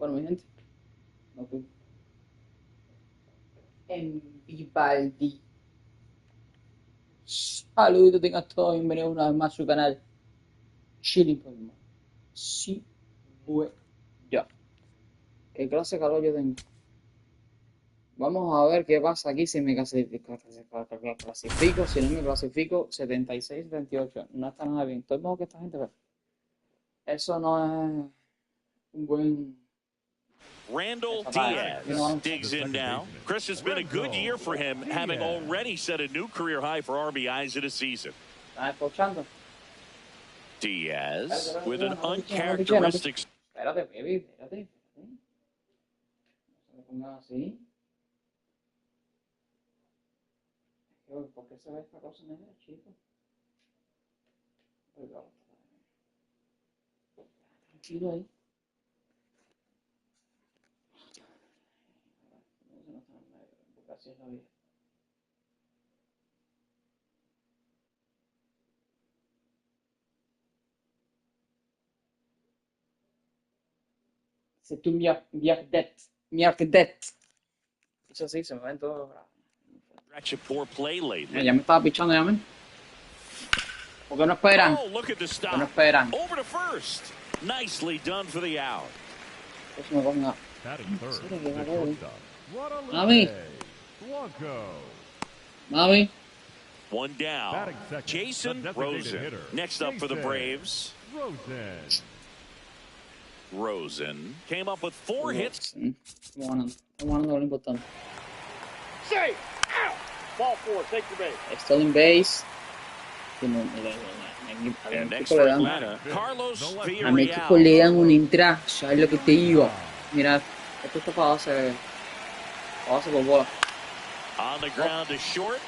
Bueno, mi gente, no fui. En Vivaldi. Saludos, tengan todos bienvenidos una vez más a su canal Chilling por el Mundo. Sí, bueno, ya. ¿Qué clase de calor yo tengo? Vamos a ver qué pasa aquí si me clasifico. Si no me clasifico, 76, 78. No está nada bien. Todo el mundo que esta gente ve. Eso no es un buen. Randall Diaz digs in now. Chris, has been a good year for him, having already set a new career high for RBIs in a season. Diaz with an uncharacteristic. Espérate, baby, espérate. No se me ponga así. ¿Por qué se ve esta cosa negra, chico? Tranquilo ahí. Porque así es la vida. C'est tout Miardet. Eso sí, se me ven todos. Ya me estaba pichando ya, men. ¿Por qué no esperan? ¿Por qué no esperan? Over to first. Nicely done for the out. Eso me ponga. Mami. Mami. One down. Jason Rosen. Next up for the Braves. Rosen came up with 4 hits. Estamos ganando lo importante. Safe. Out. Ball 4. Take your base. Stolen base. A mi equipo le dan un entrada. ¿Sabes lo que te digo? Mira, esto está para base por bola.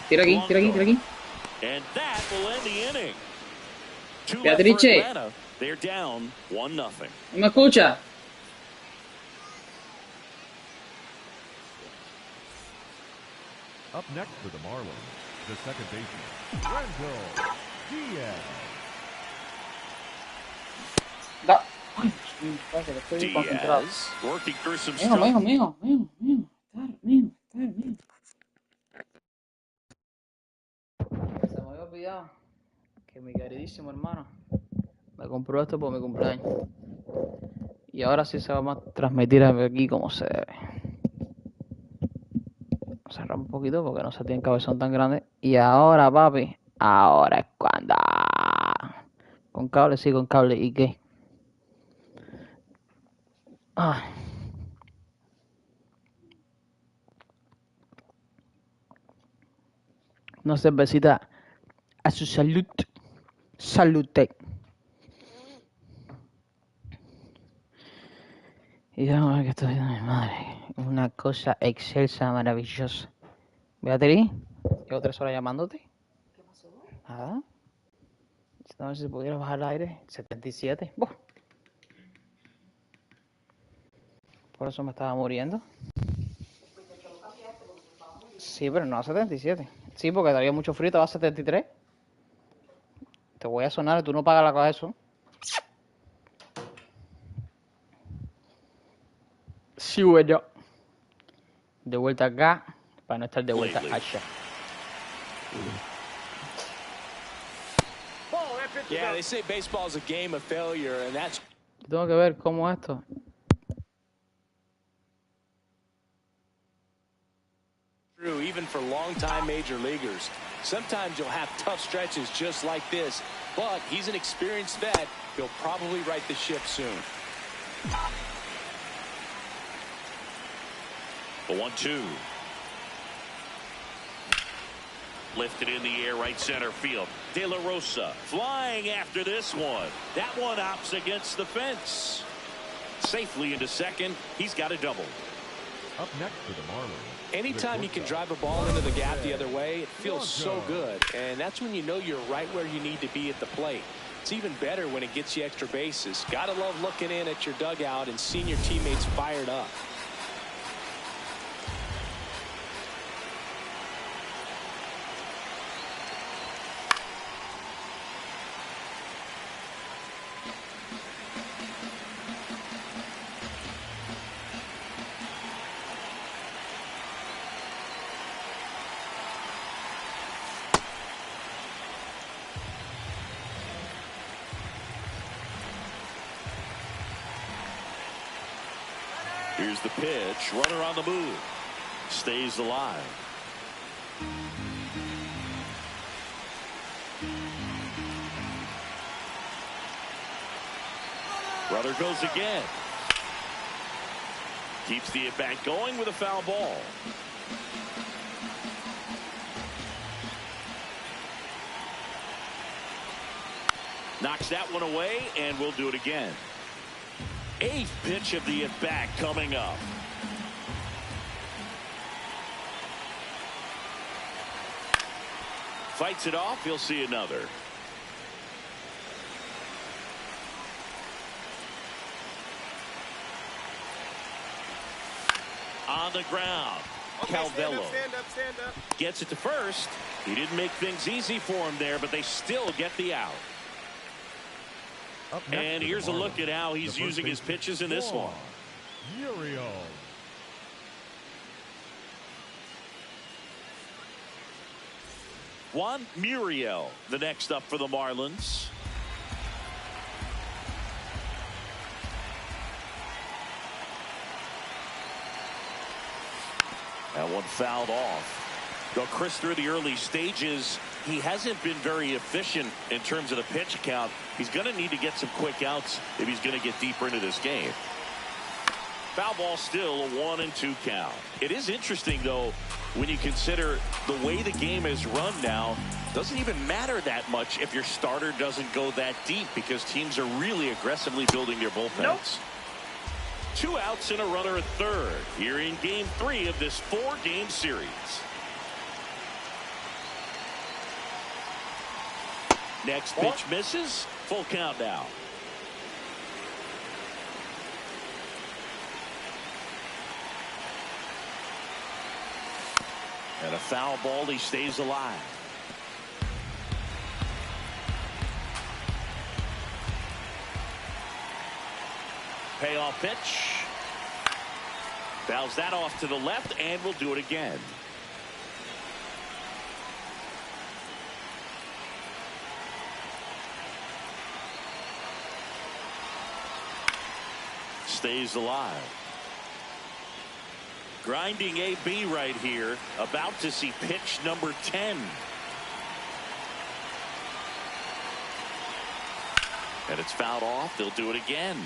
Tira aquí. Beatrice. They're down 1-0. ¿No me escucha? Up next for the Marlins, the second baseman, Randall Diaz. Diaz working through some mío. Se me había olvidado que mi queridísimo hermano me compró esto por mi cumpleaños. Y ahora sí se va a transmitir aquí como se debe. Cerrar un poquito porque no se tiene cabezón tan grande. Y ahora, papi, ahora es cuando. Con cable, sí, con cable. ¿Y qué? Una cervecita a su salud. Salute. Y vamos a ver que estoy viendo a mi madre. Una cosa excelsa, maravillosa. Beatriz, llevo 3 horas llamándote. ¿Qué pasó? Nada. A ver si pudiera bajar el aire. 77. ¡Buah! Por eso me estaba muriendo. Sí, pero no a 77. Sí, porque daría mucho frío, te va a 73. Te voy a sonar y tú no pagas la cosa de eso. Sí, bueno. De vuelta acá, para no estar de vuelta allá. Yeah, they say baseball is a game of failure, and that's. Tengo que ver cómo esto. True, even for long-time major leaguers. Sometimes you'll have tough stretches just like this, but he's an experienced vet. He'll probably right the ship soon. The 1-2. Lifted in the air, right center field. De La Rosa flying after this one. That one opts against the fence. Safely into second. He's got a double. Up next for the Marlins. Anytime you can drive a ball into the gap the other way, it feels so good. And that's when you know you're right where you need to be at the plate. It's even better when it gets you extra bases. Gotta love looking in at your dugout and seeing your teammates fired up. Here's the pitch. Runner on the move. Stays alive. Runner goes again. Keeps the at-bat going with a foul ball. Knocks that one away, and we'll do it again. 8th pitch of the at-bat coming up. Fights it off. He'll see another. On the ground. Okay, Calvello stand up. gets it to first. He didn't make things easy for him there, but they still get the out. And here's a look at how he's using his pitches in this one. Muriel. Juan Muriel, the next up for the Marlins. That one fouled off. Though Chris, through the early stages, he hasn't been very efficient in terms of the pitch count. He's going to need to get some quick outs if he's going to get deeper into this game. Foul ball still, a 1-2 count. It is interesting, though, when you consider the way the game is run now. Doesn't even matter that much if your starter doesn't go that deep, because teams are really aggressively building their bullpens. Nope. 2 outs and a runner at third here in game 3 of this 4-game series. Next pitch misses. Full count now. And a foul ball. He stays alive. Payoff pitch. Fouls that off to the left, and we'll do it again. Stays alive. Grinding AB right here. About to see pitch number 10. And it's fouled off. They'll do it again.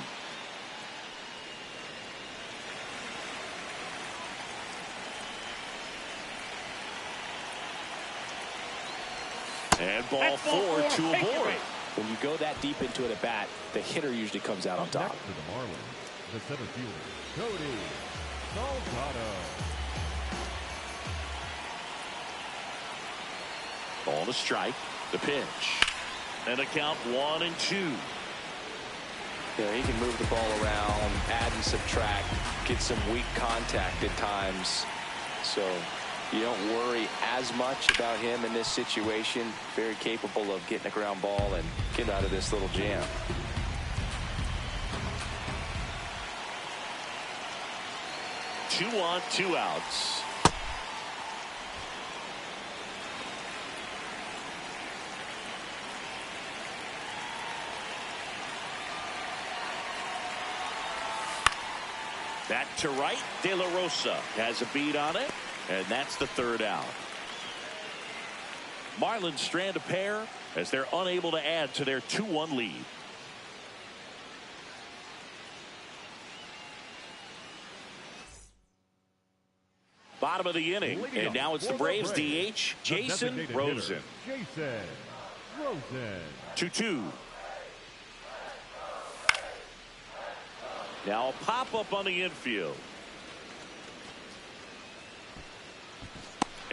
And ball 4 to a board. When you go that deep into it at bat, the hitter usually comes out on top. Next to the Marlins, the center fielder, Todos. On the strike, the pitch. And a count 1-2. Yeah, he can move the ball around, add and subtract, get some weak contact at times. So you don't worry as much about him in this situation. Very capable of getting a ground ball and getting out of this little jam. Two on, 2 outs. Back to right. De La Rosa has a beat on it, and that's the 3rd out. Marlins strand a pair as they're unable to add to their 2-1 lead. Bottom of the inning, and now it's the Braves DH, Jason Rosen. 2-2. Now a pop-up on the infield.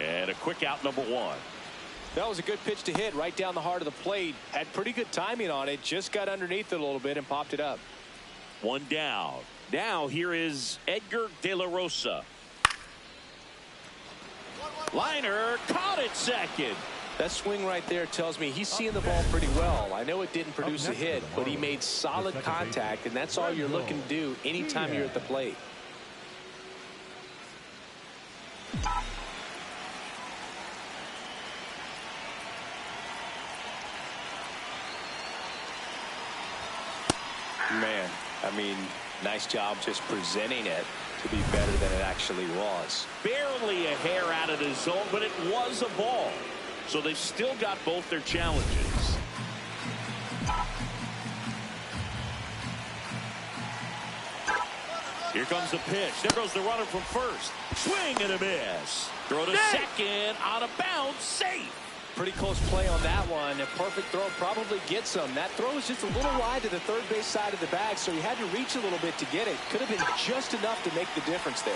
And a quick out, number 1. That was a good pitch to hit right down the heart of the plate. Had pretty good timing on it. Just got underneath it a little bit and popped it up. 1 down. Now here is Edgar De La Rosa. Liner caught it second. That swing right there tells me he's seeing the ball pretty well. I know it didn't produce a hit, but he made solid contact, and that's all you're looking to do anytime you're at the plate. Man, I mean, Nice job just presenting it to be better than it actually was. Barely a hair out of the zone, but it was a ball. So they've still got both their challenges. Here comes the pitch. There goes the runner from first. Swing and a miss. Throw to second. Out of bounds. Safe. Pretty close play on that one. A perfect throw probably gets him. That throw was just a little wide to the third base side of the bag, so he had to reach a little bit to get it. Could have been just enough to make the difference there.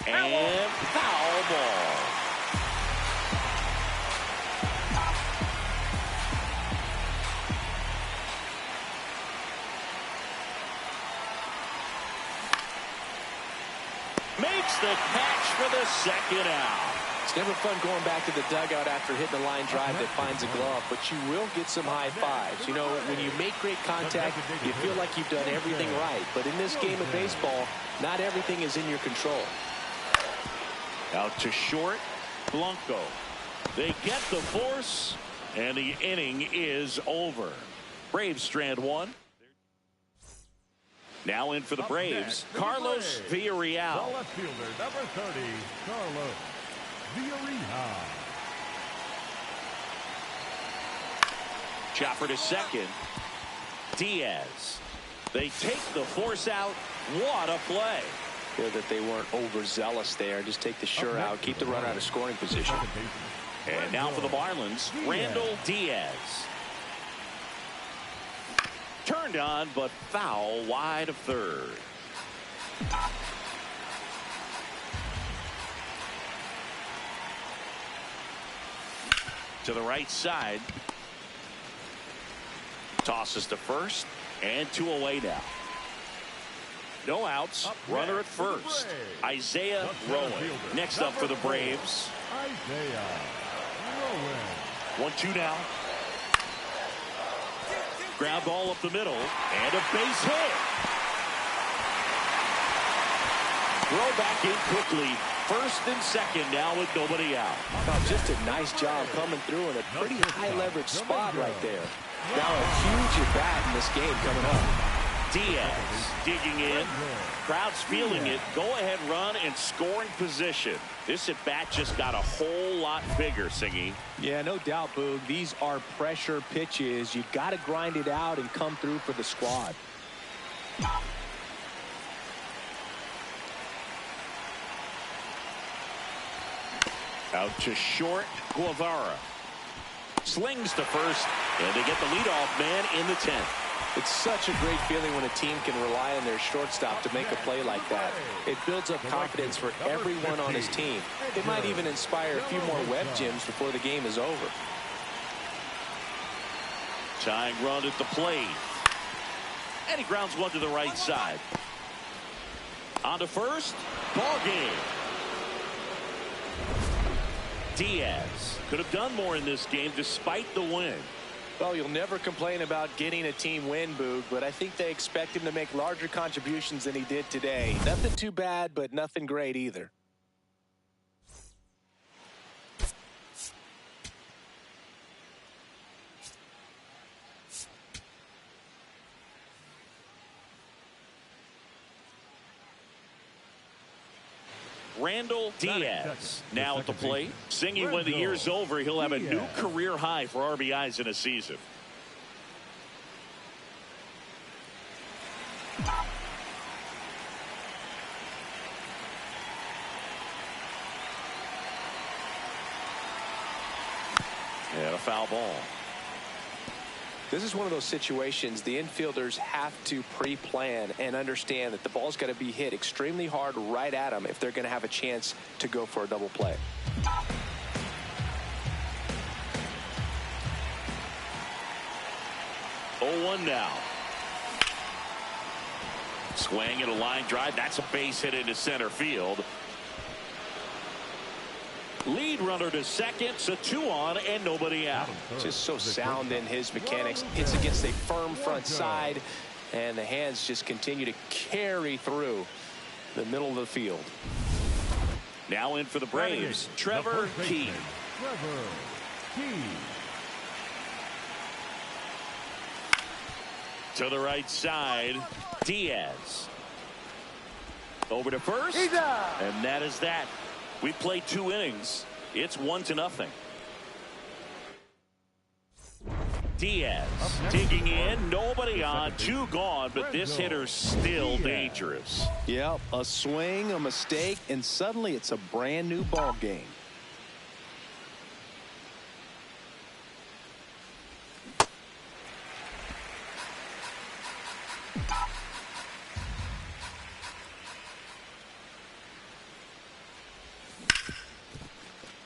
And foul ball. Makes the catch for the second out. It's never fun going back to the dugout after hitting a line drive that finds a glove, but you will get some high fives. You know, when you make great contact, you feel like you've done everything right. But in this game of baseball, not everything is in your control. Out to short, Blanco. They get the force, and the inning is over. Braves strand one. Now in for the Braves, Carlos Villarreal. The left fielder, number 30, Carlos Villarreal. Chopper to second. Diaz. They take the force out. What a play. Good that they weren't overzealous there. Just take the sure out. Keep the runner out of scoring position. And now for the Marlins, Randall Diaz. Turned on, but foul wide of third. To the right side. Tosses to first, and 2 away now. No outs. Runner at first. Isaiah Rowan. Next up for the Braves. Isaiah Rowan. 1-2 now. Ground ball up the middle, and a base hit. Throw back in quickly. First and second now with nobody out. Oh, just a nice job coming through in a pretty high leverage spot right there. Now a huge at bat in this game coming up. Diaz digging in. Crowd's feeling it. Go ahead run and scoring position. This at bat just got a whole lot bigger, Singy. Yeah, no doubt, Boog. These are pressure pitches. You got to grind it out and come through for the squad. Out to short, Guevara. Slings to first, and they get the leadoff man in the 10th. It's such a great feeling when a team can rely on their shortstop to make a play like that. It builds up confidence for everyone on his team. It might even inspire a few more web gyms before the game is over. Tying run at the plate. And he grounds one to the right side. On to first. Ball game. Diaz could have done more in this game despite the win. Well, you'll never complain about getting a team win, Boog, but I think they expect him to make larger contributions than he did today. Nothing too bad, but nothing great either. Randall Diaz now at the plate. Singing when the year's over, he'll have a new career high for RBIs in a season. And a foul ball. This is one of those situations the infielders have to pre-plan and understand that the ball's got to be hit extremely hard right at them if they're going to have a chance to go for a double play. Oh, 1 now. Swing and a line drive. That's a base hit into center field. Lead runner to second, so 2 on and nobody out. Just so sound in his mechanics. Hits against a firm front side, and the hands just continue to carry through the middle of the field. Now in for the Braves, Trevor Key. To the right side, Diaz. Over to first, and that is that. We played 2 innings. It's 1-0. Diaz digging in, nobody on, 2 gone, but this hitter's still dangerous. Yep, a swing, a mistake, and suddenly it's a brand new ball game.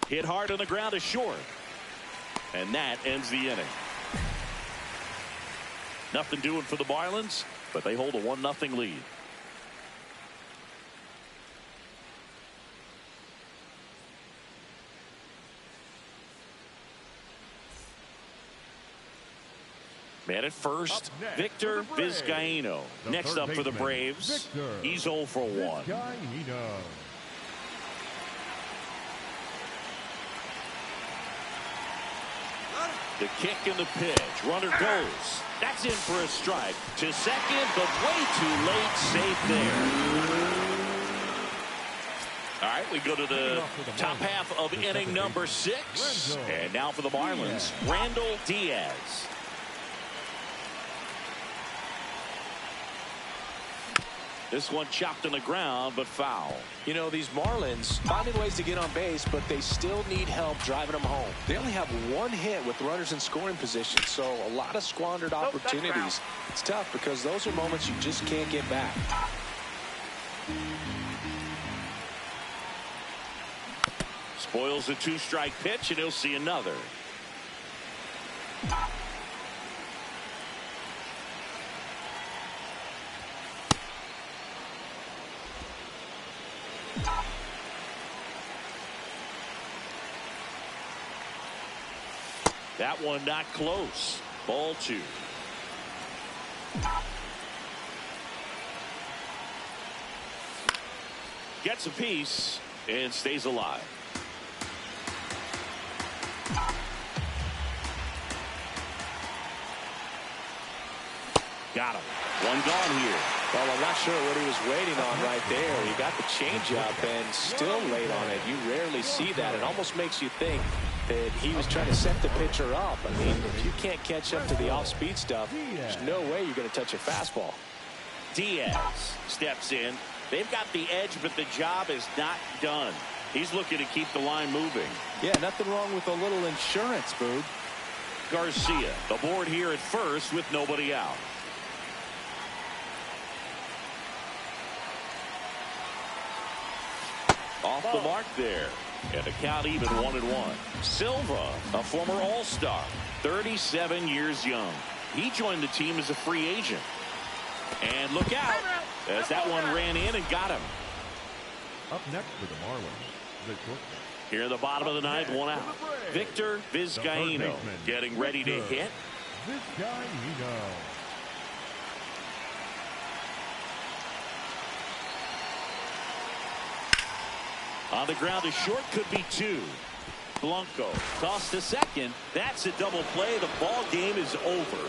Hit hard on the ground is short. And that ends the inning. Nothing doing for the Marlins, but they hold a 1-0 lead. Man at first, Victor Vizcaino. Next up for the Braves, he's 0 for 1. The kick and the pitch. Runner goes. That's in for a strike. To second, but way too late. Safe there. All right, we go to the top half of inning number 6. And now for the Marlins, Randall Diaz. This one chopped on the ground, but foul. You know, these Marlins finding ways to get on base, but they still need help driving them home. They only have 1 hit with runners in scoring position, so a lot of squandered opportunities. It's tough because those are moments you just can't get back. Spoils a 2-strike pitch, and he'll see another. That one not close. Ball 2. Gets a piece and stays alive. Got him. 1 gone here. Well, I'm not sure what he was waiting on right there. He got the changeup and still late on it. You rarely see that. It almost makes you think that he was trying to set the pitcher up. I mean, if you can't catch up to the off-speed stuff, there's no way you're going to touch a fastball. Diaz steps in. They've got the edge, but the job is not done. He's looking to keep the line moving. Yeah, nothing wrong with a little insurance, Boog. Garcia aboard here at first with nobody out. Off the mark there. And the count even 1-1. Silva, a former All-Star, 37 years young. He joined the team as a free agent. And look out, as that one ran in and got him. Up next for the Marlins, the shortstop. Here in the bottom of the 9th, 1 out. Victor Vizcaino getting ready to hit. Vizcaino. On the ground, a short, could be 2. Blanco tossed to second. That's a double play. The ball game is over.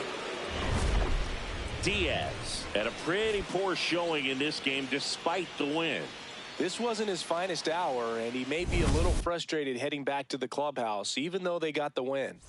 Diaz had a pretty poor showing in this game despite the win. This wasn't his finest hour, and he may be a little frustrated heading back to the clubhouse, even though they got the win.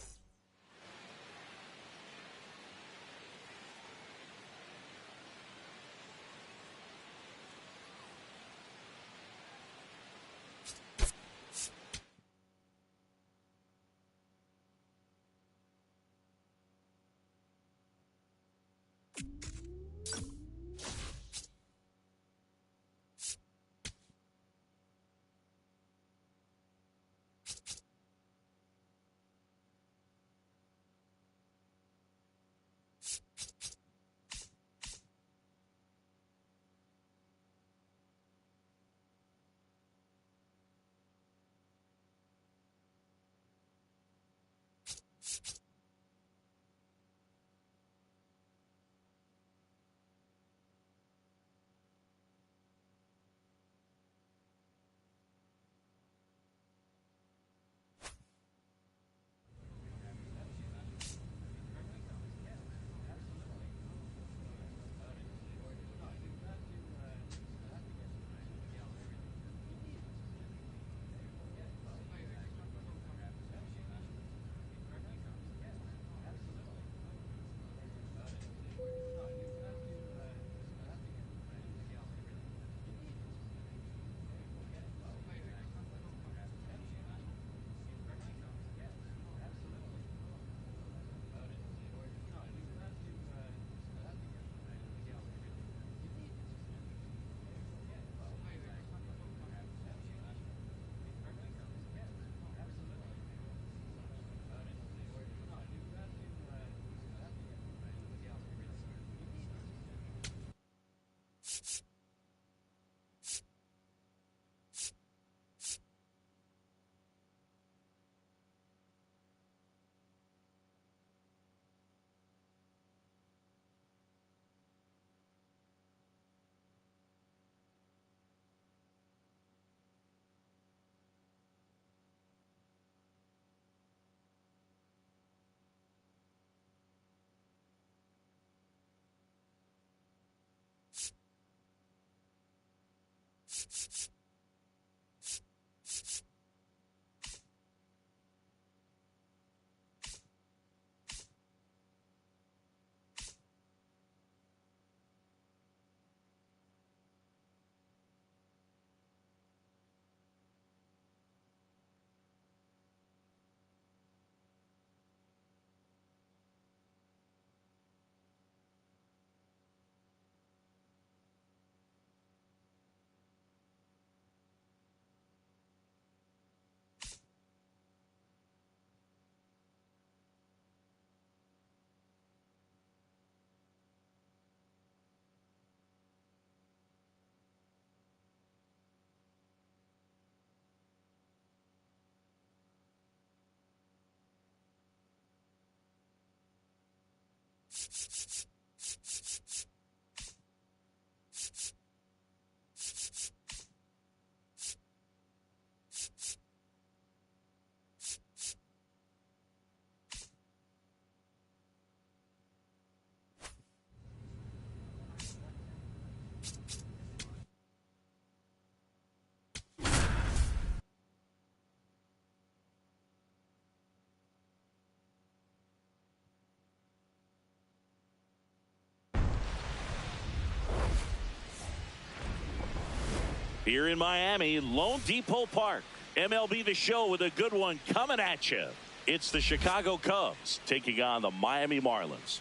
Here in Miami, Lone Depot Park, MLB The Show with a good one coming at you. It's the Chicago Cubs taking on the Miami Marlins.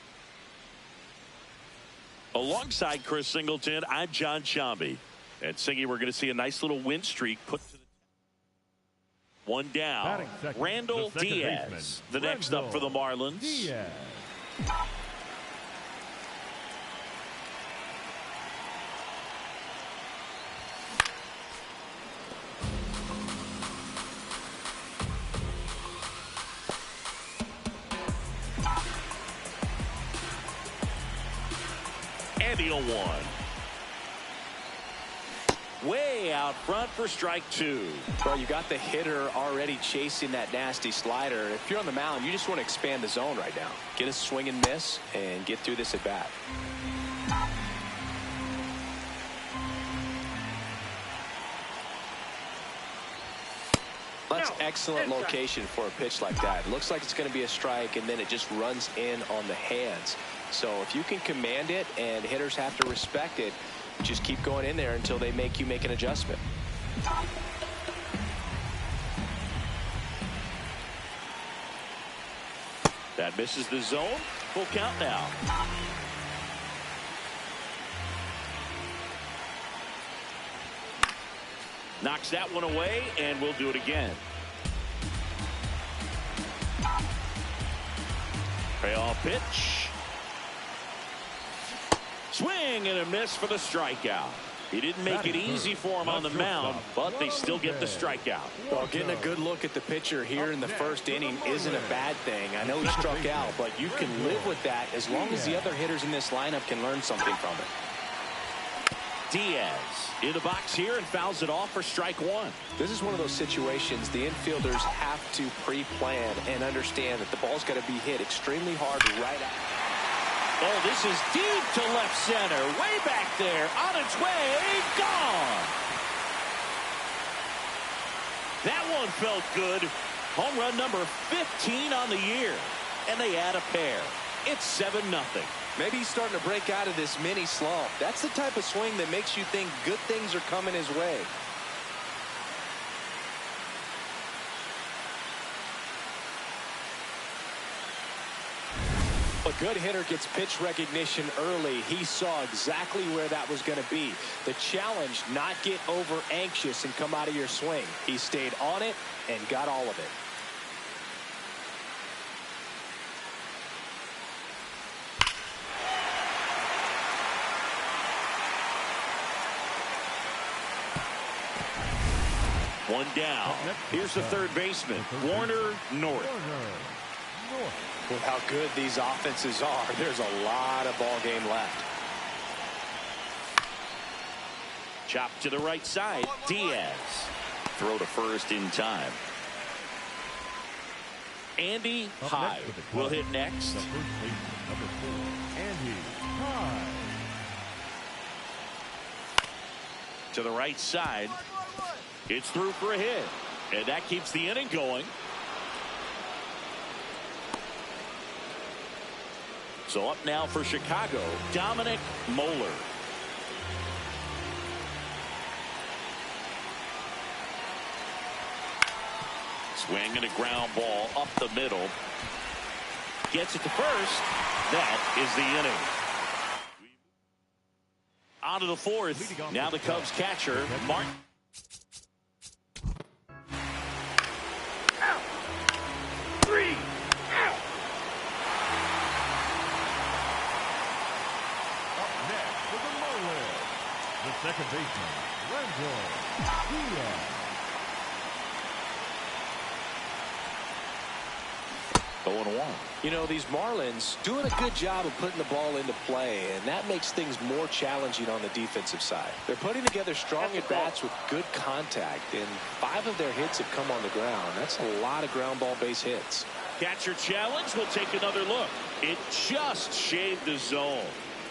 Alongside Chris Singleton, I'm John Shambi. And Singy, we're going to see a nice little win streak put to the one down. Second, Randall Diaz, baseman, the next up for the Marlins. Diaz. And the 0-1. Way out front for strike two. Well, you got the hitter already chasing that nasty slider. If you're on the mound, you just want to expand the zone right now. Get a swing and miss and get through this at bat. That's excellent location for a pitch like that. It looks like it's going to be a strike, and then it just runs in on the hands. So if you can command it and hitters have to respect it, just keep going in there until they make you make an adjustment. That misses the zone. Full count now. Knocks that one away, and we'll do it again. Payoff pitch. Swing and a miss for the strikeout. He didn't make it easy for him on the mound, but they still get the strikeout. Well, getting a good look at the pitcher here in the first inning isn't a bad thing. I know he struck out, but you can live with that as long as the other hitters in this lineup can learn something from it. Diaz in the box here and fouls it off for strike one. This is one of those situations the infielders have to pre-plan and understand that the ball's got to be hit extremely hard right out. Oh, this is deep to left center. Way back there. On its way. Gone. That one felt good. Home run number 15 on the year. And they add a pair. It's 7-0. Maybe he's starting to break out of this mini slump. That's the type of swing that makes you think good things are coming his way. A good hitter gets pitch recognition early. He saw exactly where that was going to be. The challenge, not get over anxious and come out of your swing. He stayed on it and got all of it. One down. Here's the third baseman, Warner North. With how good these offenses are, there's a lot of ball game left. Chop to the right side. Diaz. Throw to first in time. Andy Hyde will hit next. The first baseman, number 4, Andy Hyde. To the right side. It's through for a hit. And that keeps the inning going. So up now for Chicago, Dominic Moeller. Swing and a ground ball up the middle. Gets it to first. That is the inning. On to the fourth. Now the Cubs catcher, Martin. Out. 3. Out. Up next for the Marlins, the second baseman, Randall Diaz. 0-1. You know, these Marlins doing a good job of putting the ball into play, and that makes things more challenging on the defensive side. They're putting together strong at-bats with good contact, and 5 of their hits have come on the ground. That's a lot of ground ball base hits. Catcher challenge. We'll take another look. It just shaved the zone.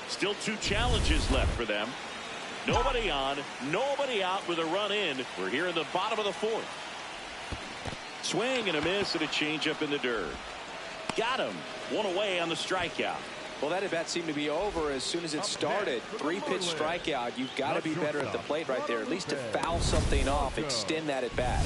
Still 2 challenges left for them. Nobody on, nobody out with a run in. We're here in the bottom of the 4th. Swing and a miss and a changeup in the dirt. Got him. 1 away on the strikeout. Well, that at-bat seemed to be over as soon as it started. 3-pitch strikeout. You've got to be better at the plate right there. At least to foul something off, extend that at-bat.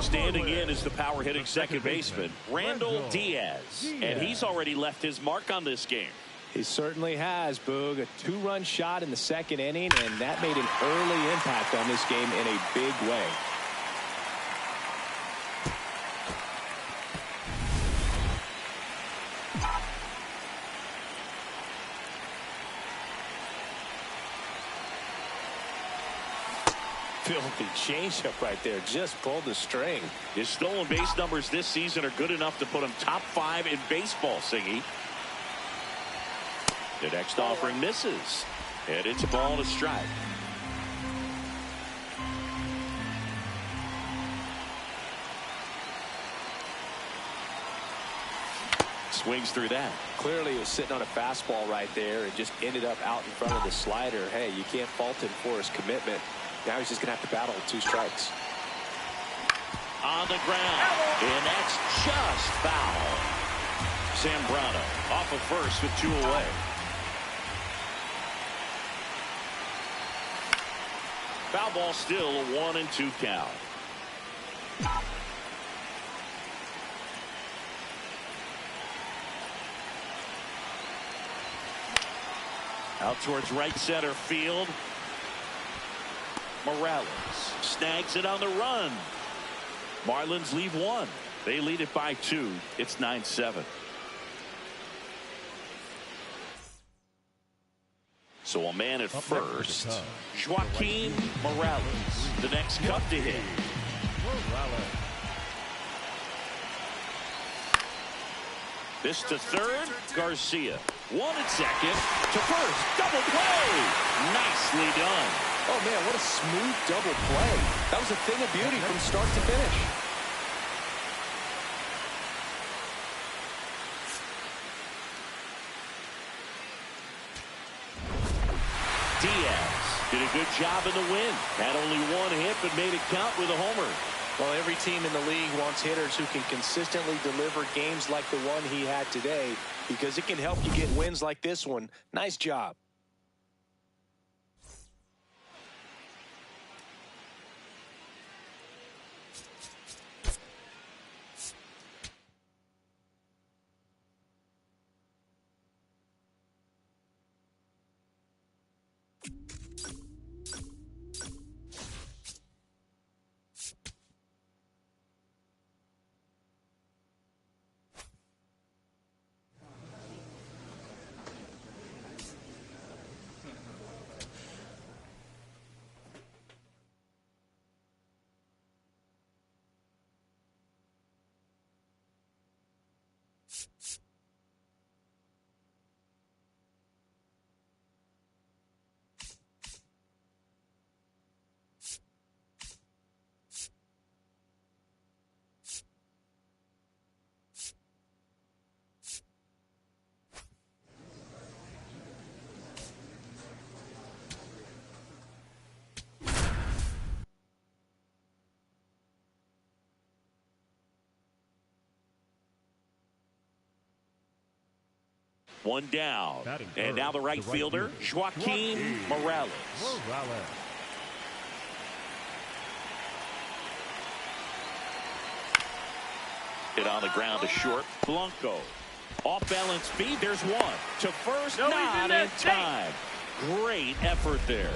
Standing in is the power-hitting second baseman, Randall Diaz. And he's already left his mark on this game. He certainly has, Boog. A 2-run shot in the second inning, and that made an early impact on this game in a big way. Filthy changeup right there. Just pulled the string. His stolen base numbers this season are good enough to put him top 5 in baseball, Siggy. The next offering misses. And it's a ball and a strike. Swings through that. Clearly he was sitting on a fastball right there and just ended up out in front of the slider. Hey, you can't fault him for his commitment. Now he's just going to have to battle with 2 strikes. On the ground. And that's just foul. Zambrano off of first with 2 away. Foul ball still a 1-2 count. Out towards right center field. Morales snags it on the run. Marlins leave 1. They lead it by 2. It's 9-7. So a man at first. Joaquin Morales, the next Cub to hit. This to third. Garcia. 1 at second. To first. Double play. Nicely done. Oh, man, what a smooth double play. That was a thing of beauty from start to finish. Diaz did a good job in the win. Had only 1 hit, but made it count with a homer. Well, every team in the league wants hitters who can consistently deliver games like the one he had today, because it can help you get wins like this one. Nice job. One down. Batting And third, now the right fielder, Joaquin Morales. Hit on the ground to short. Blanco. Off balance speed. There's one. To first, not in time. Great effort there.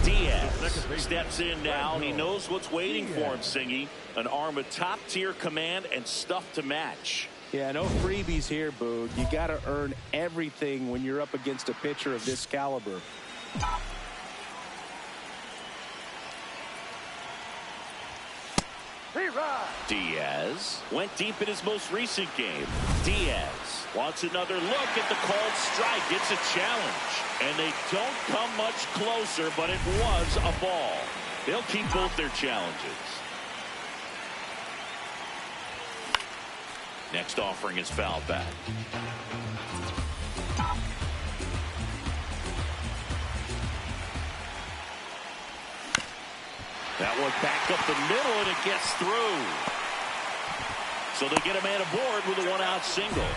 Diaz steps in now. He knows what's waiting for him, Singy. An arm of top-tier command and stuff to match. Yeah, no freebies here, Boog. You got to earn everything when you're up against a pitcher of this caliber. Diaz went deep in his most recent game. Diaz wants another look at the called strike. It's a challenge. And they don't come much closer, but it was a ball. They'll keep both their challenges. Next offering is fouled back. That one back up the middle, and it gets through. So they get a man aboard with a one-out single.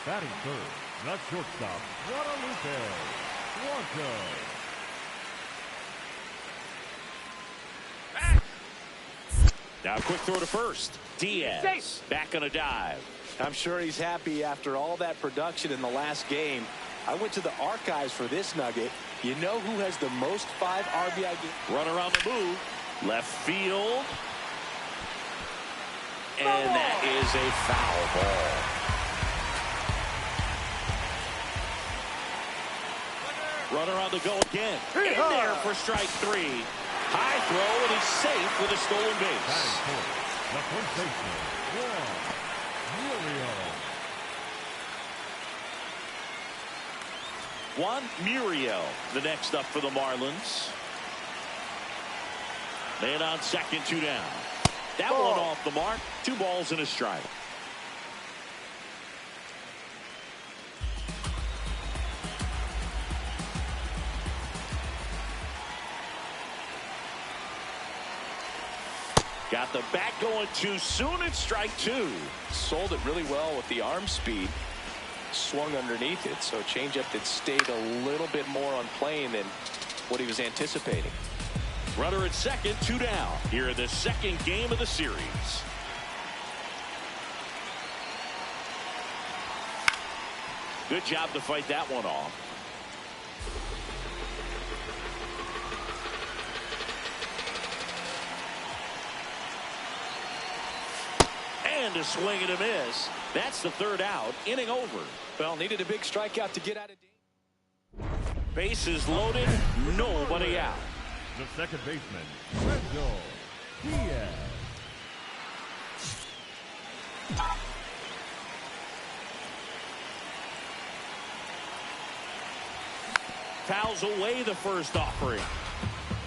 Batting third, the shortstop, Guadalupe Blanco. Now a quick throw to first. Diaz back on a dive. I'm sure he's happy after all that production in the last game. I went to the archives for this nugget. You know who has the most 5 RBI games? Runner on the move. Left field. And that is a foul ball. Runner on the go again. In there for strike 3. High throw, and he's safe with a stolen base. The first baseman, Juan Muriel, the next up for the Marlins. Man on second, 2 down. That one off the mark. 2 balls and a strike. Got the bat going too soon. It's strike 2. Sold it really well with the arm speed. Swung underneath it, so changeup that stayed a little bit more on plane than what he was anticipating. Runner at second, 2 down. Here in the second game of the series. Good job to fight that one off. And a swing and a miss. That's the 3rd out. Inning over. Well, needed a big strikeout to get out of danger. Bases loaded. Nobody out. the second baseman, Randall Diaz. Fouls away the first offering.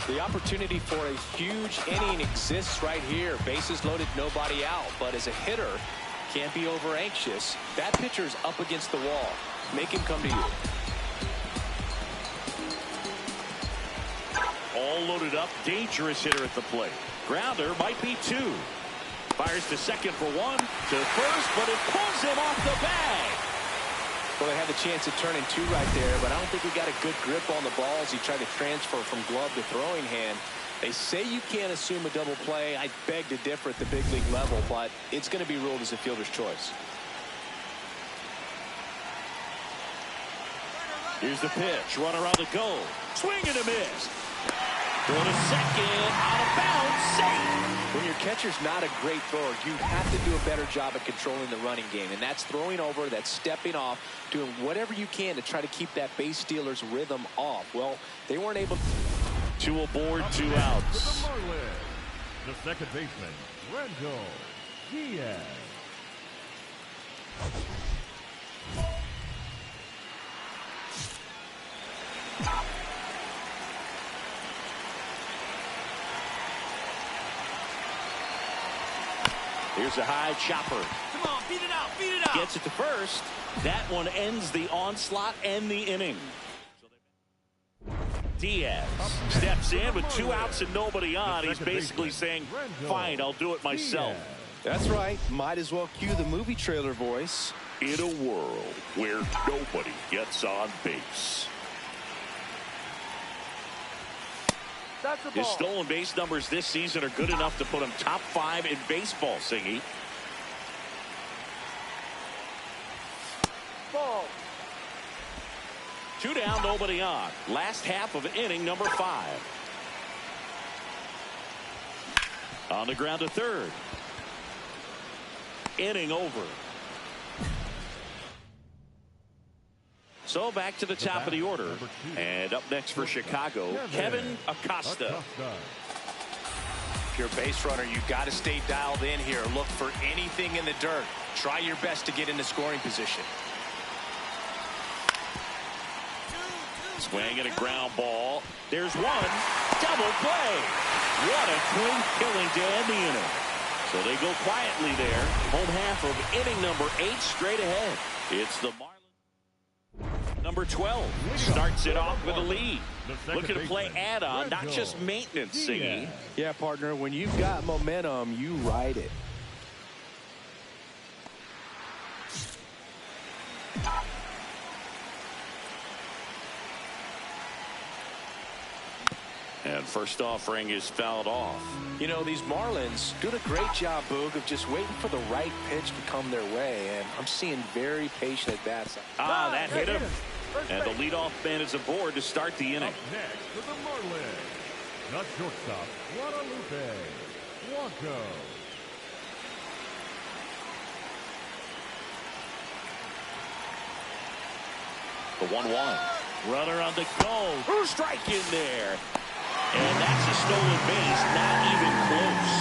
The opportunity for a huge inning exists right here. Bases loaded, nobody out. But as a hitter, can't be over anxious. That pitcher's up against the wall. Make him come to you. All loaded up, dangerous hitter at the plate. Grounder might be 2. Fires to second for 1, to first, but it pulls him off the bag. Well, they had the chance of turning 2 right there, but I don't think he got a good grip on the ball as he tried to transfer from glove to throwing hand. They say you can't assume a double play. I beg to differ at the big league level, but it's going to be ruled as a fielder's choice. Here's the pitch. Runner on the go. Swing and a miss. Throw to second. Out of bounds. Safe. When your catcher's not a great thrower, you have to do a better job at controlling the running game. And that's throwing over, that's stepping off, doing whatever you can to try to keep that base stealer's rhythm off. Well, they weren't able to. 2 aboard, 2 outs. The second baseman, Randall Diaz. Here's a high chopper. Come on, beat it out, beat it out. Gets it to first. That one ends the onslaught and the inning. Diaz steps in with 2 outs and nobody on. He's basically saying, fine, I'll do it myself. That's right. Might as well cue the movie trailer voice. In a world where nobody gets on base, his stolen base numbers this season are good enough to put him top 5 in baseball, Singy. Ball. 2 down, nobody on. Last half of inning number 5. On the ground to third. Inning over. So back to the top of the order. And up next for Chicago, Kevin Acosta. If you're a base runner, you got to stay dialed in here. Look for anything in the dirt. Try your best to get into scoring position. Swing and a ground ball. There's one. Double play. What a clean killing to end the inning. So they go quietly there. Home half of inning number 8 straight ahead. It's the Marlins. Number 12 starts it off with a lead. Looking to play add-on, not just maintenance, Singy. Yeah, partner, when you've got momentum, you ride it. And first offering is fouled off. You know, these Marlins doing a great job, Boog, of just waiting for the right pitch to come their way. And I'm seeing very patient at bats. That hit him. And the leadoff man is aboard to start the inning. Up next for the Marlins, the shortstop, Guadalupe Blanco. The 1-1. Runner on the go. Strike in there. And that's a stolen base, not even close.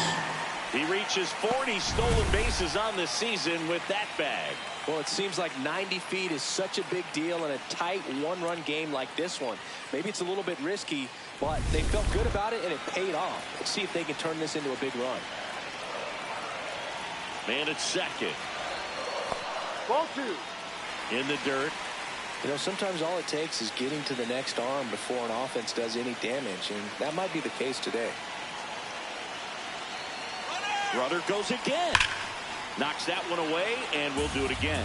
He reaches 40 stolen bases on the season with that bag. Well, it seems like 90 feet is such a big deal in a tight one-run game like this one. Maybe it's a little bit risky, but they felt good about it, and it paid off. Let's see if they can turn this into a big run. Man at second. Ball 2. In the dirt. You know, sometimes all it takes is getting to the next arm before an offense does any damage, and that might be the case today. Runner goes again. Knocks that one away, and we'll do it again.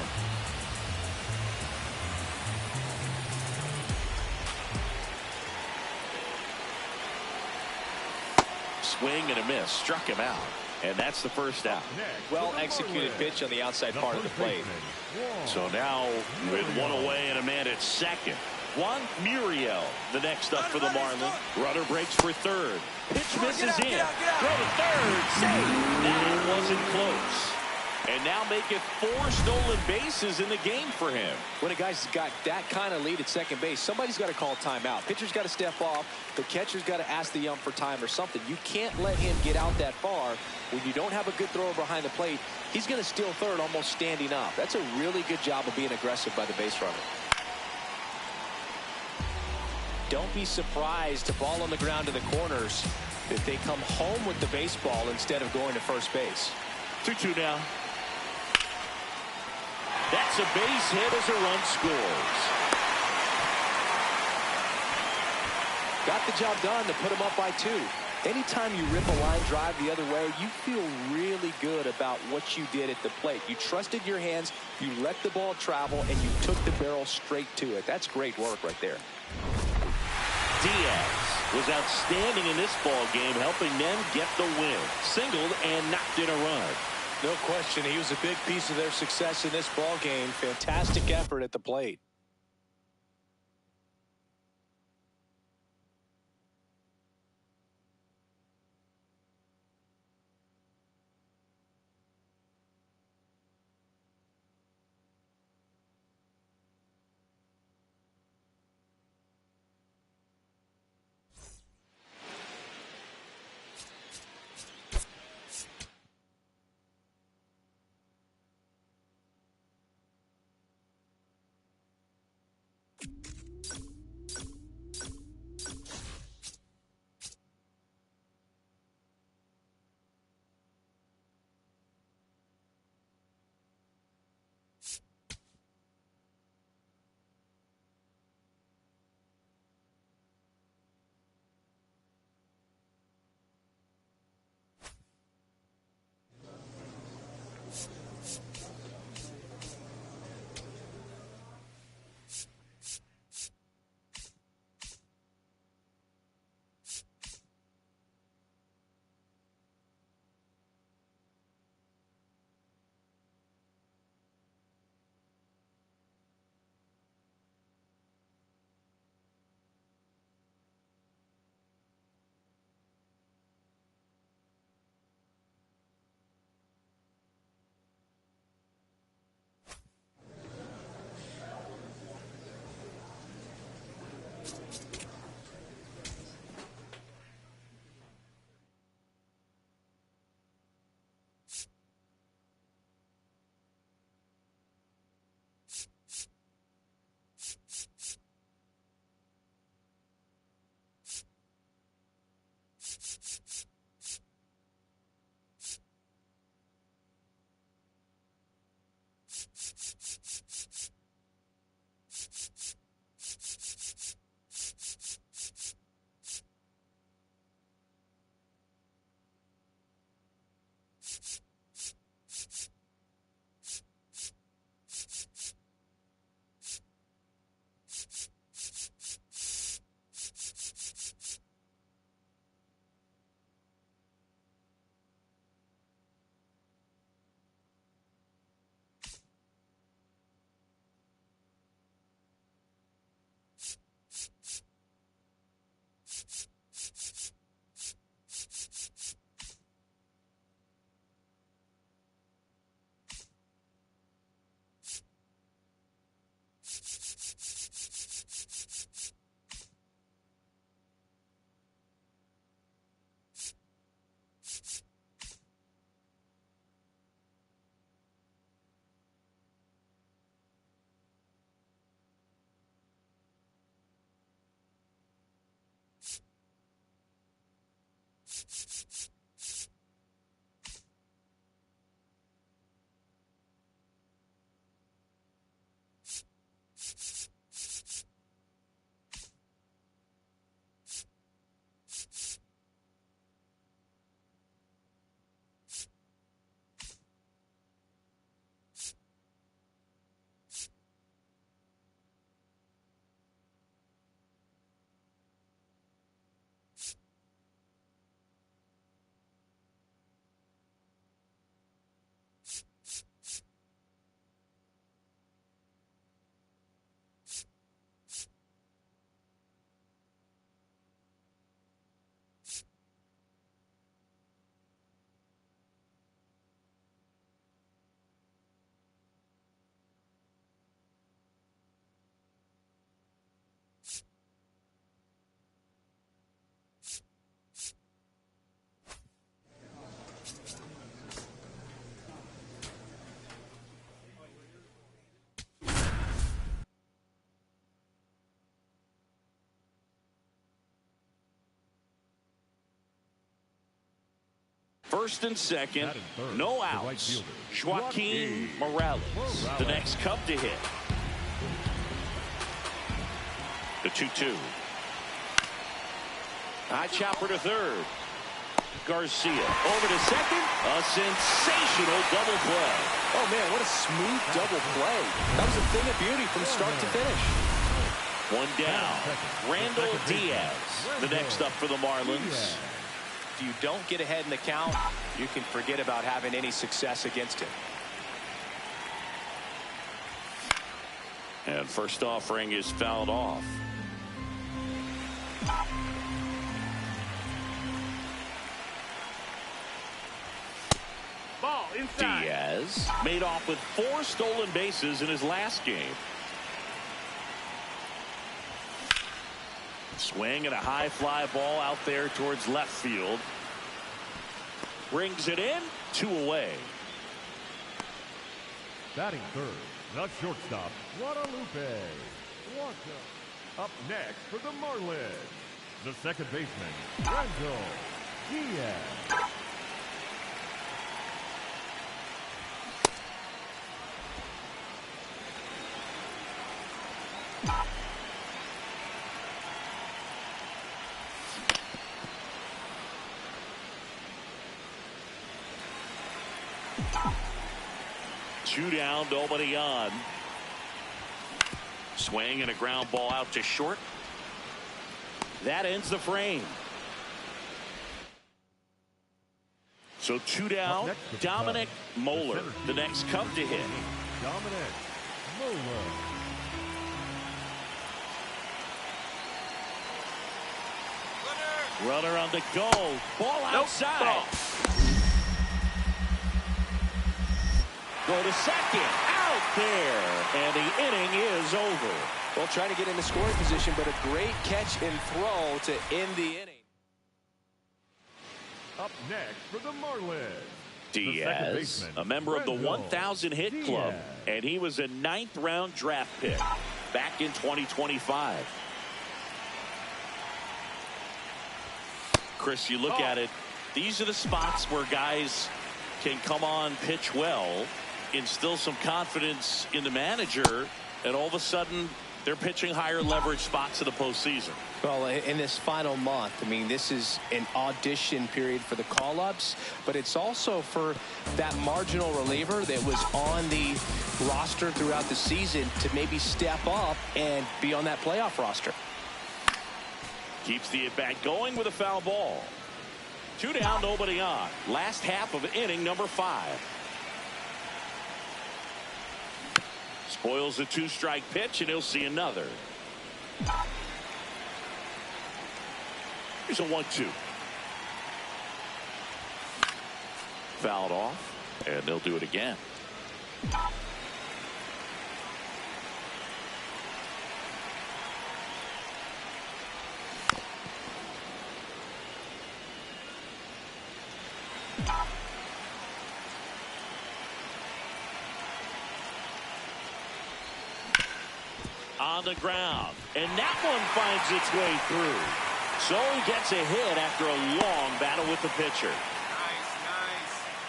Swing and a miss. Struck him out. And that's the first out. Well executed pitch on the outside part of the plate. So now with one away and a man at second. Juan Muriel, the next up for the Marlins. Runner breaks for third. Pitch misses in. Throw to third. Save. That wasn't close. And now make it 4 stolen bases in the game for him. When a guy's got that kind of lead at second base, somebody's got to call timeout. Pitcher's got to step off. The catcher's got to ask the ump for time or something. You can't let him get out that far. When you don't have a good thrower behind the plate, he's going to steal third almost standing up. That's a really good job of being aggressive by the base runner. Don't be surprised to ball on the ground to the corners if they come home with the baseball instead of going to first base. 2-2 now. That's a base hit as a run scores. Got the job done to put him up by 2. Anytime you rip a line drive the other way, you feel really good about what you did at the plate. You trusted your hands, you let the ball travel, and you took the barrel straight to it. That's great work right there. Diaz was outstanding in this ball game, helping them get the win. Singled and knocked in a run. No question, he was a big piece of their success in this ball game. Fantastic effort at the plate. First and second, Batting third, no the right outs. fielder, Joaquin Morales, the next Cub to hit. The 2-2. High chopper to third. Garcia over to second. A sensational double play. Oh, man, what a smooth double play. That was a thing of beauty from start to finish. One down. Randall Diaz, the next up for the Marlins. If you don't get ahead in the count, you can forget about having any success against him. And first offering is fouled off. Ball inside. Diaz made off with 4 stolen bases in his last game. Swing and a high fly ball out there towards left field. Brings it in, 2 away. Batting third, the shortstop, Guadalupe. Up next for the Marlins, the second baseman, Randall Diaz. Two down, nobody on. Swing and a ground ball out to short. That ends the frame. So 2 down. Dominic Moeller, the next Cub to hit. Dominic Moeller. Runner on the go. Ball outside. Ball. Go to second. Out there. And the inning is over. Well, trying to get into scoring position, but a great catch and throw to end the inning. Up next for the Marlins, Diaz, a member of the 1,000 hit club, and he was a 9th round draft pick back in 2025. Chris, you look at it, these are the spots where guys can come on, pitch well, instill some confidence in the manager, and all of a sudden they're pitching higher leverage spots in the postseason. Well, in this final month, I mean, this is an audition period for the call-ups, but it's also for that marginal reliever that was on the roster throughout the season to maybe step up and be on that playoff roster. Keeps the at-bat going with a foul ball. 2 down, nobody on. Last half of inning number 5. Spoils a 2-strike pitch, and he'll see another. Here's a 1-2. Fouled off, and they'll do it again. On the ground, and that one finds its way through. So he gets a hit after a long battle with the pitcher.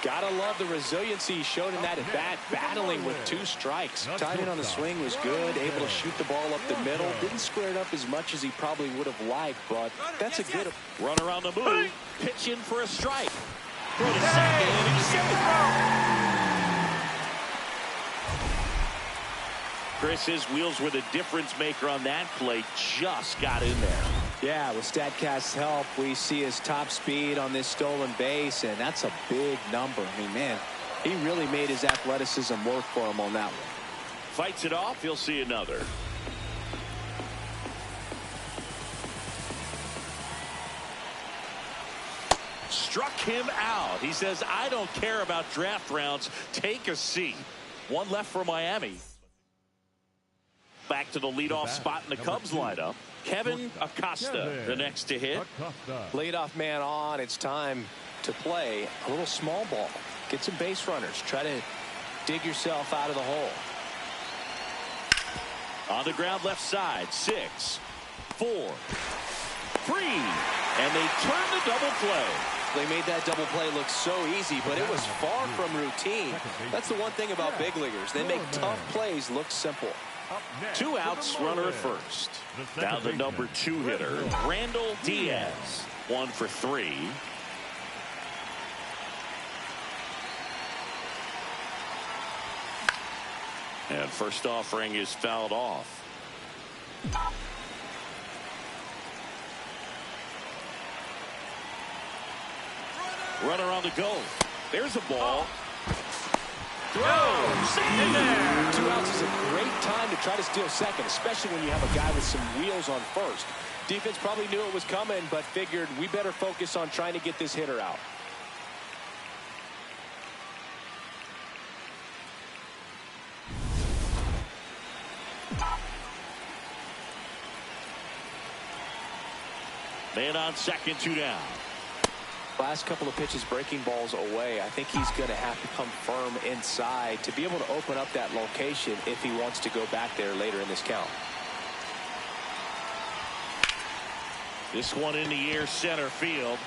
Gotta love the resiliency he showed in that at bat, battling with 2 strikes. Timing on the swing was good, able to shoot the ball up the middle. Didn't square it up as much as he probably would have liked, but that's a good Runner on the move, pitch in for a strike. Throw to second. Chris, his wheels were the difference maker on that play. Just got in there. Yeah, with StatCast's help, we see his top speed on this stolen base, and that's a big number. I mean, man, he really made his athleticism work for him on that one. Fights it off. He'll see another. Struck him out. He says, I don't care about draft rounds. Take a seat. One left for Miami. Back to the leadoff spot in the Cubs lineup. Kevin Acosta, the next to hit. Leadoff man on. It's time to play a little small ball. Get some base runners. Try to dig yourself out of the hole. On the ground left side. 6, 4, 3. And they turn the double play. They made that double play look so easy, but it was far from routine. That's the one thing about big leaguers. They make tough plays look simple. 2 outs, runner at first. Now the number 2 hitter, Randall Diaz. 1 for 3. And first offering is fouled off. Runner on the go. There's a ball. Throws in there. 2 outs is a great time to try to steal second, especially when you have a guy with some wheels on first. Defense probably knew it was coming, but figured we better focus on trying to get this hitter out. Man on second, 2 down. Last couple of pitches breaking balls away. I think he's going to have to come firm inside to be able to open up that location if he wants to go back there later in this count. This one in the air, center field.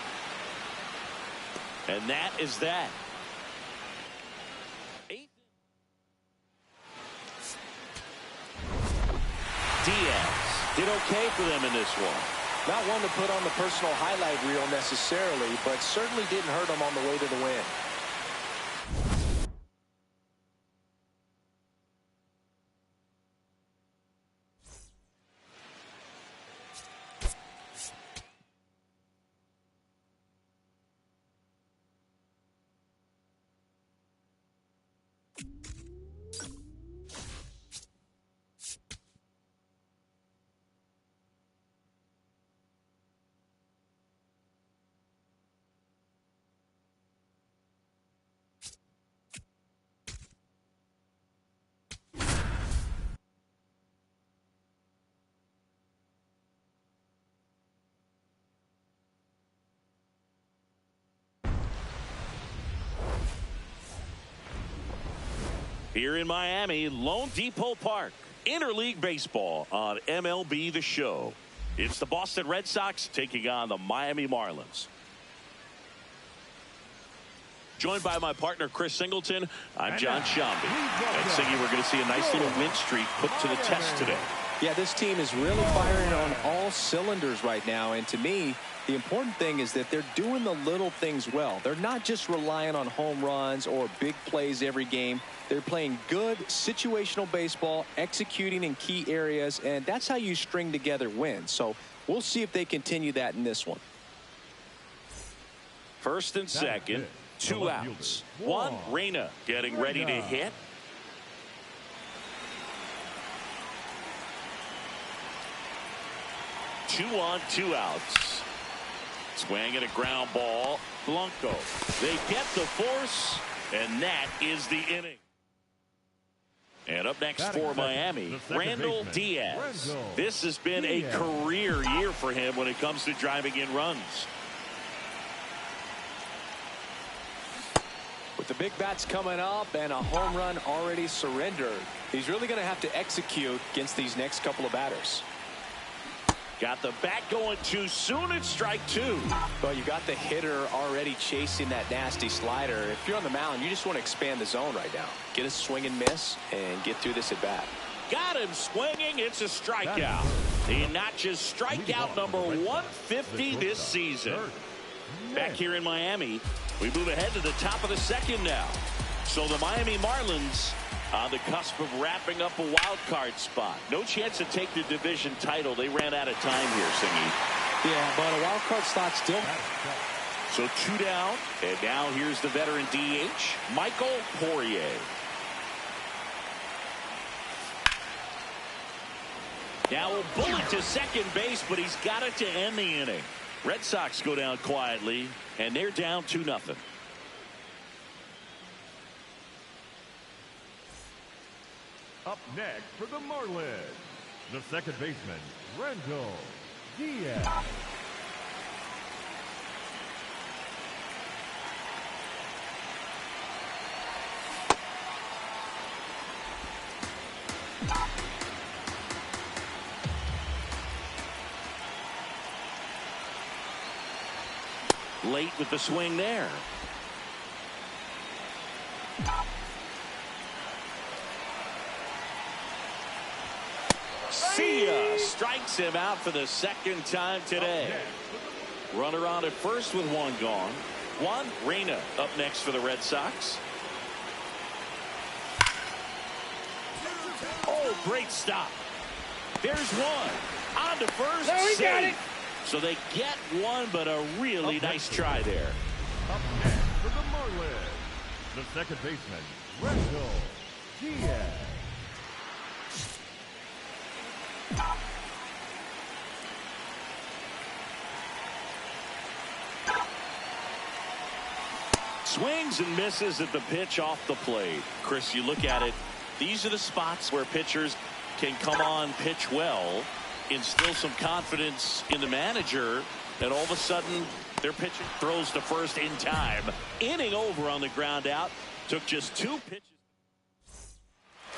And that is that. Diaz did okay for them in this one. Not one to put on the personal highlight reel necessarily, but certainly didn't hurt him on the way to the win. Here in Miami, Lone Depot Park, interleague baseball on MLB The Show. It's the Boston Red Sox taking on the Miami Marlins. Joined by my partner, Chris Singleton, I'm John Shambi. And Singy, we're going to see a nice little win streak put to the test today. Yeah, this team is really firing on all cylinders right now. And to me, the important thing is that they're doing the little things well. They're not just relying on home runs or big plays every game. They're playing good situational baseball, executing in key areas, and that's how you string together wins. So we'll see if they continue that in this one. First and second, 2 outs. Juan Reyna getting ready to hit. Two on, 2 outs. Swing and a ground ball. Blanco. They get the force, and that is the inning. And up next for Miami, Randall Diaz. This has been a career year for him when it comes to driving in runs. With the big bats coming up and a home run already surrendered, he's really going to have to execute against these next couple of batters. Got the bat going too soon. It's strike 2. Well, you got the hitter already chasing that nasty slider. If you're on the mound, you just want to expand the zone right now. Get a swing and miss and get through this at bat. Got him swinging. It's a strikeout. He notches strikeout number 150 this season. Back here in Miami, we move ahead to the top of the second now. So the Miami Marlins on the cusp of wrapping up a wild card spot. No chance to take the division title. They ran out of time here, Singy. Yeah, but a wild card slot still. So 2 down, and now here's the veteran DH, Michael Poirier. Now a bullet to second base, but he's got it to end the inning. Red Sox go down quietly, and they're down 2-0. Up next for the Marlins, the second baseman, Randall Diaz. Late with the swing there. See ya. Strikes him out for the second time today. Runner on at first with one gone. Juan Reyna up next for the Red Sox. Oh, great stop. There's one. On to first. No, he got it. So they get one, but a really nice try there. Up next for the Marlins, the second baseman, Randall Diaz. Swings and misses at the pitch off the plate. Chris, you look at it, these are the spots where pitchers can come on, pitch well, instill some confidence in the manager, and all of a sudden their pitcher throws to first in time. Inning over on the ground out. Took just 2 pitches.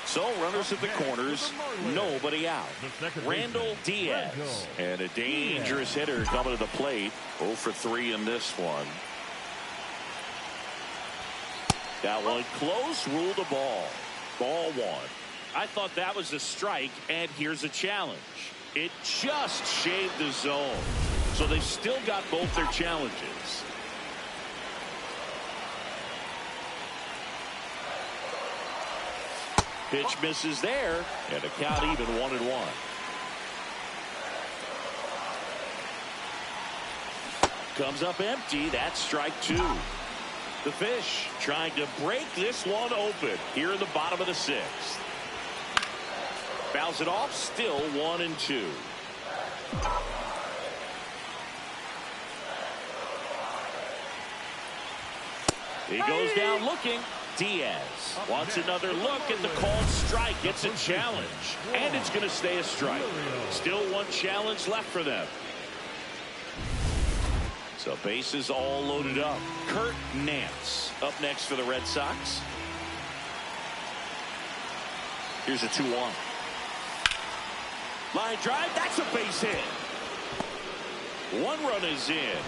So runners at the corners, nobody out. Randall Diaz, and a dangerous hitter coming to the plate. 0 for 3 in this one. That one close, ruled a ball. Ball 1. I thought that was a strike, and here's a challenge. It just shaved the zone. So they've still got both their challenges. Pitch misses there, and a count even 1-1. Comes up empty. That's strike 2. The Fish trying to break this one open here in the bottom of the 6th. Fouls it off, still 1-2. He goes down looking. Diaz wants another look at the called strike. Gets a challenge, and it's going to stay a strike. Still 1 challenge left for them. So bases all loaded up. Kurt Nance up next for the Red Sox. Here's a 2-1. Line drive. That's a base hit. 1 run is in.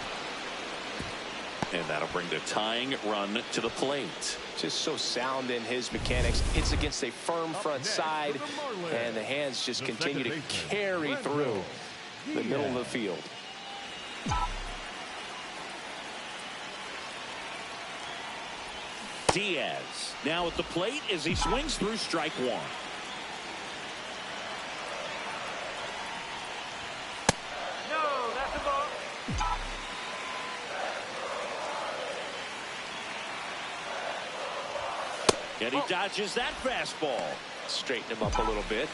And that'll bring the tying run to the plate. Just so sound in his mechanics. Hits against a firm front side, and the hands just continue to carry through the middle of the field. Diaz now at the plate as he swings through strike 1. No, that's a ball. And he dodges that fastball. Straighten him up a little bit.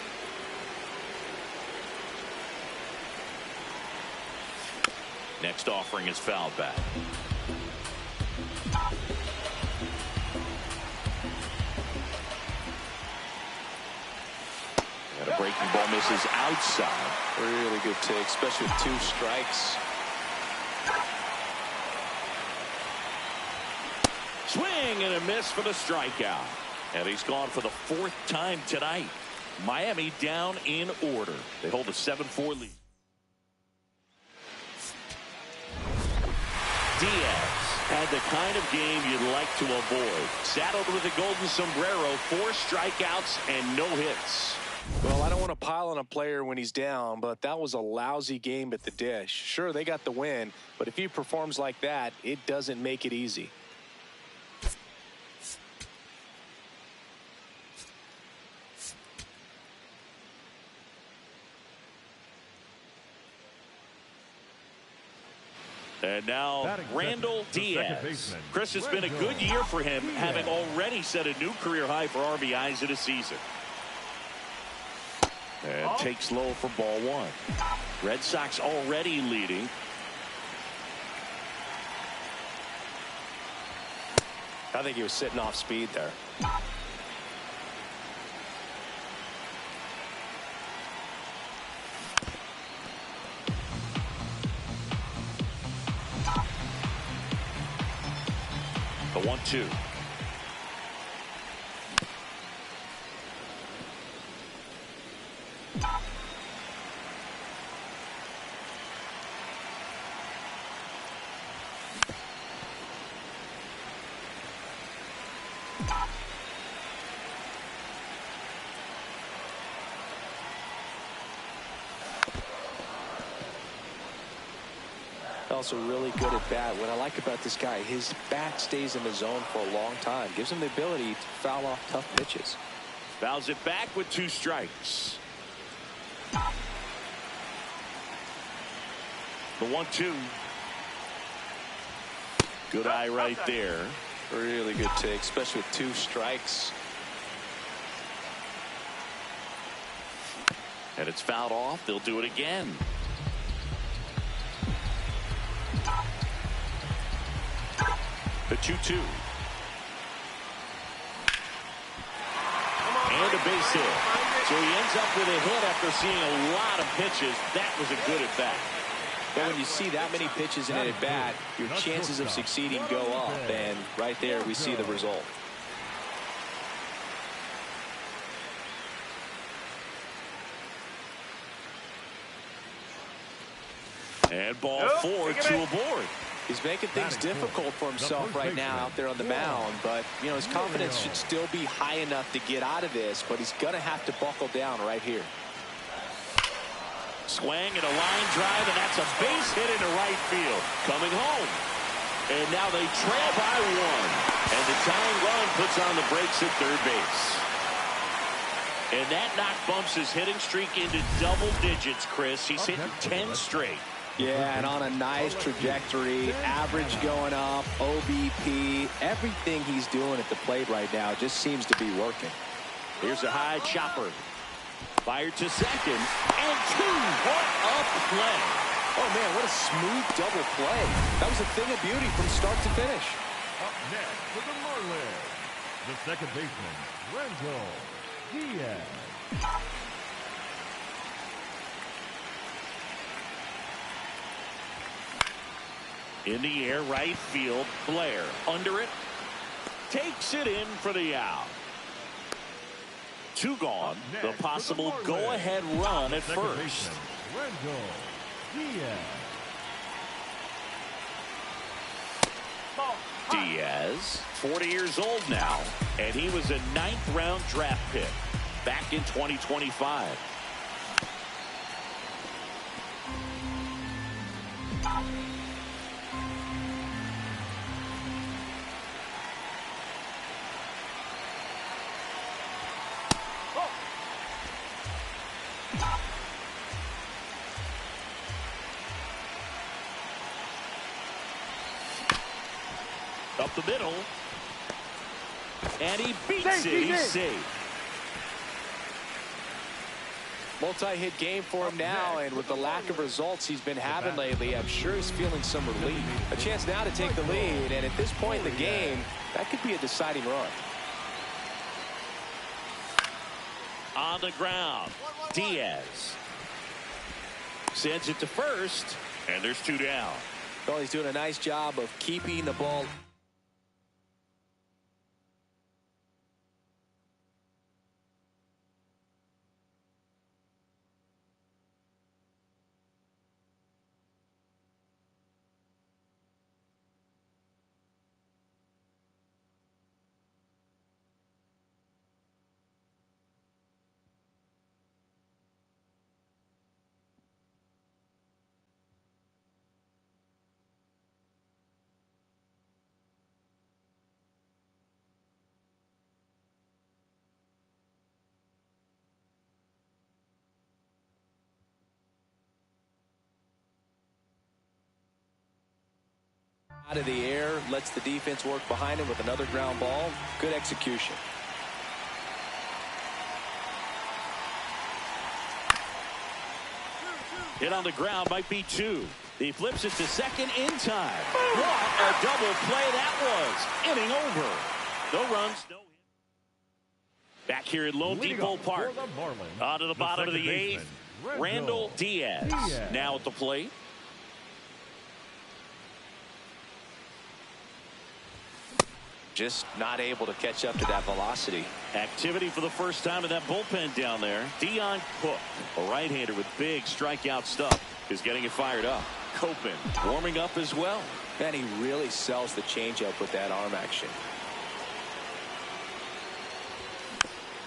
Next offering is fouled back. And a breaking ball misses outside. Really good take, especially with 2 strikes. Swing and a miss for the strikeout. And he's gone for the 4th time tonight. Miami down in order. They hold a 7-4 lead. Diaz had the kind of game you'd like to avoid. Saddled with a golden sombrero, 4 strikeouts and no hits. Well, I don't want to pile on a player when he's down, but that was a lousy game at the dish. Sure, they got the win, but if he performs like that, it doesn't make it easy. And now Randall Diaz. Chris, it's been a good year for him, having already set a new career high for RBIs in a season. And takes low for ball 1. Red Sox already leading. I think he was sitting off speed there. The 1-2. also really good at bat. What I like about this guy, his bat stays in the zone for a long time. Gives him the ability to foul off tough pitches. Fouls it back with 2 strikes. The 1-2. Good eye right there. Really good take, especially with 2 strikes. And it's fouled off. They'll do it again. The 2-2. And a base hit. So he ends up with a hit after seeing a lot of pitches. That was a good at bat. But when you see that many pitches in an at bat, your chances of succeeding go up. And right there, we see the result. And ball 4, 2 aboard. He's making things difficult for himself right now out there on the mound. But, you know, his confidence should still be high enough to get out of this. But he's going to have to buckle down right here. Swing and a line drive, and that's a base hit into right field. Coming home. And now they trail by 1. And the tying run puts on the brakes at third base. And that knock bumps his hitting streak into double digits, Chris. He's hitting 10 straight. Yeah, and on a nice trajectory, average going up, OBP, everything he's doing at the plate right now just seems to be working. Here's a high chopper. Fired to second, and 2. What a play. Oh, man, what a smooth double play. That was a thing of beauty from start to finish. Up next for the Marlins, the second baseman, Randall Diaz. In the air, right field, Blair. Under it. Takes it in for the out. 2 gone. The possible go-ahead run at first. Diaz, 40 years old now, and he was a 9th-round draft pick back in 2025. Up the middle. And he beats it. He's safe. Multi-hit game for him now, and with the lack of results he's been having lately, I'm sure he's feeling some relief. A chance now to take the lead, and at this point in the game, that could be a deciding run. On the ground, Diaz sends it to first, and there's 2 down. Well, he's doing a nice job of keeping the ball. Out of the air, lets the defense work behind him with another ground ball. Good execution. Hit on the ground, might be 2. He flips it to second in time. What a double play that was. Inning over. No runs, no hit. Back here at Lone Depot Park. On to the bottom of the 8th. Randall Diaz now at the plate. Just not able to catch up to that velocity. Activity for the first time in that bullpen down there. Dion Cook, a right-hander with big strikeout stuff, is getting it fired up. Copen warming up as well. And he really sells the changeup with that arm action.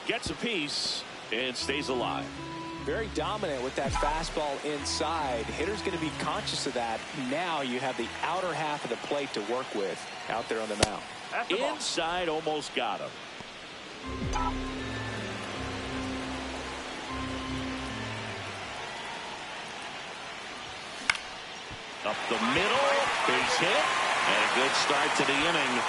Gets a piece and stays alive. Very dominant with that fastball inside. Hitter's going to be conscious of that. Now you have the outer half of the plate to work with out there on the mound. Inside, almost got him. Up the middle, base hit, and a good start to the inning.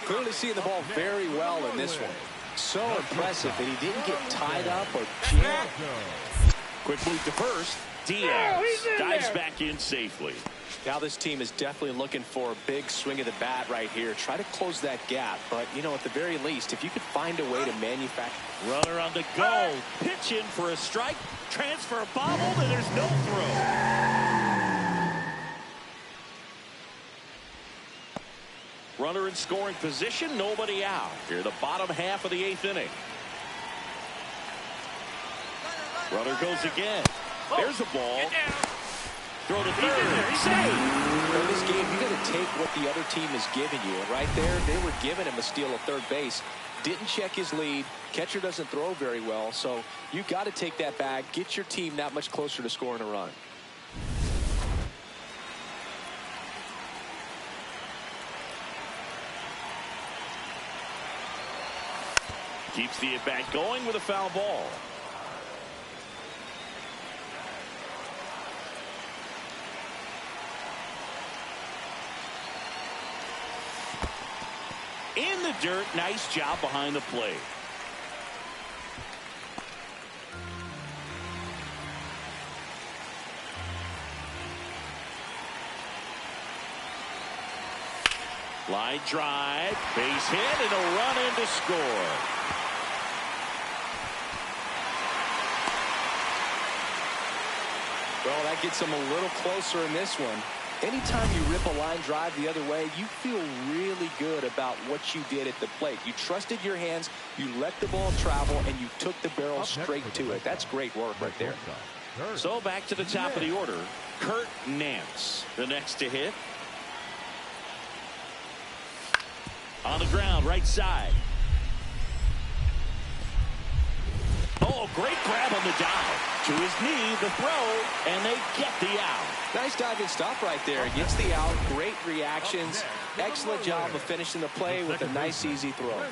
Clearly seeing the ball very well in this one. So impressive that he didn't get tied up or jammed. Quick move to first. Diaz dives back in safely. Now this team is definitely looking for a big swing of the bat right here. Try to close that gap. But, you know, at the very least, if you could find a way to manufacture. Runner on the go. Pitch in for a strike. Transfer bobbled, and there's no throw. Runner in scoring position. Nobody out. Here the bottom half of the 8th inning. Runner goes again. There's a ball. Throw to third. Save. In this game, you got to take what the other team is giving you. And right there, they were giving him a steal of third base. Didn't check his lead. Catcher doesn't throw very well. So you got to take that back. Get your team that much closer to scoring a run. Keeps the at-bat going with a foul ball. In the dirt, nice job behind the plate. Line drive, base hit, and a run in to score. Well, that gets them a little closer in this one. Anytime you rip a line drive the other way, you feel really good about what you did at the plate. You trusted your hands, you let the ball travel, and you took the barrel straight to it. That's great work right there. So back to the top of the order. Kurt Nance, the next to hit. On the ground, right side. Oh, great grab on the dive. To his knee, the throw, and they get the out. Nice diving stop right there. Gets the out. Great reactions. Excellent job of finishing the play with a nice, easy throw.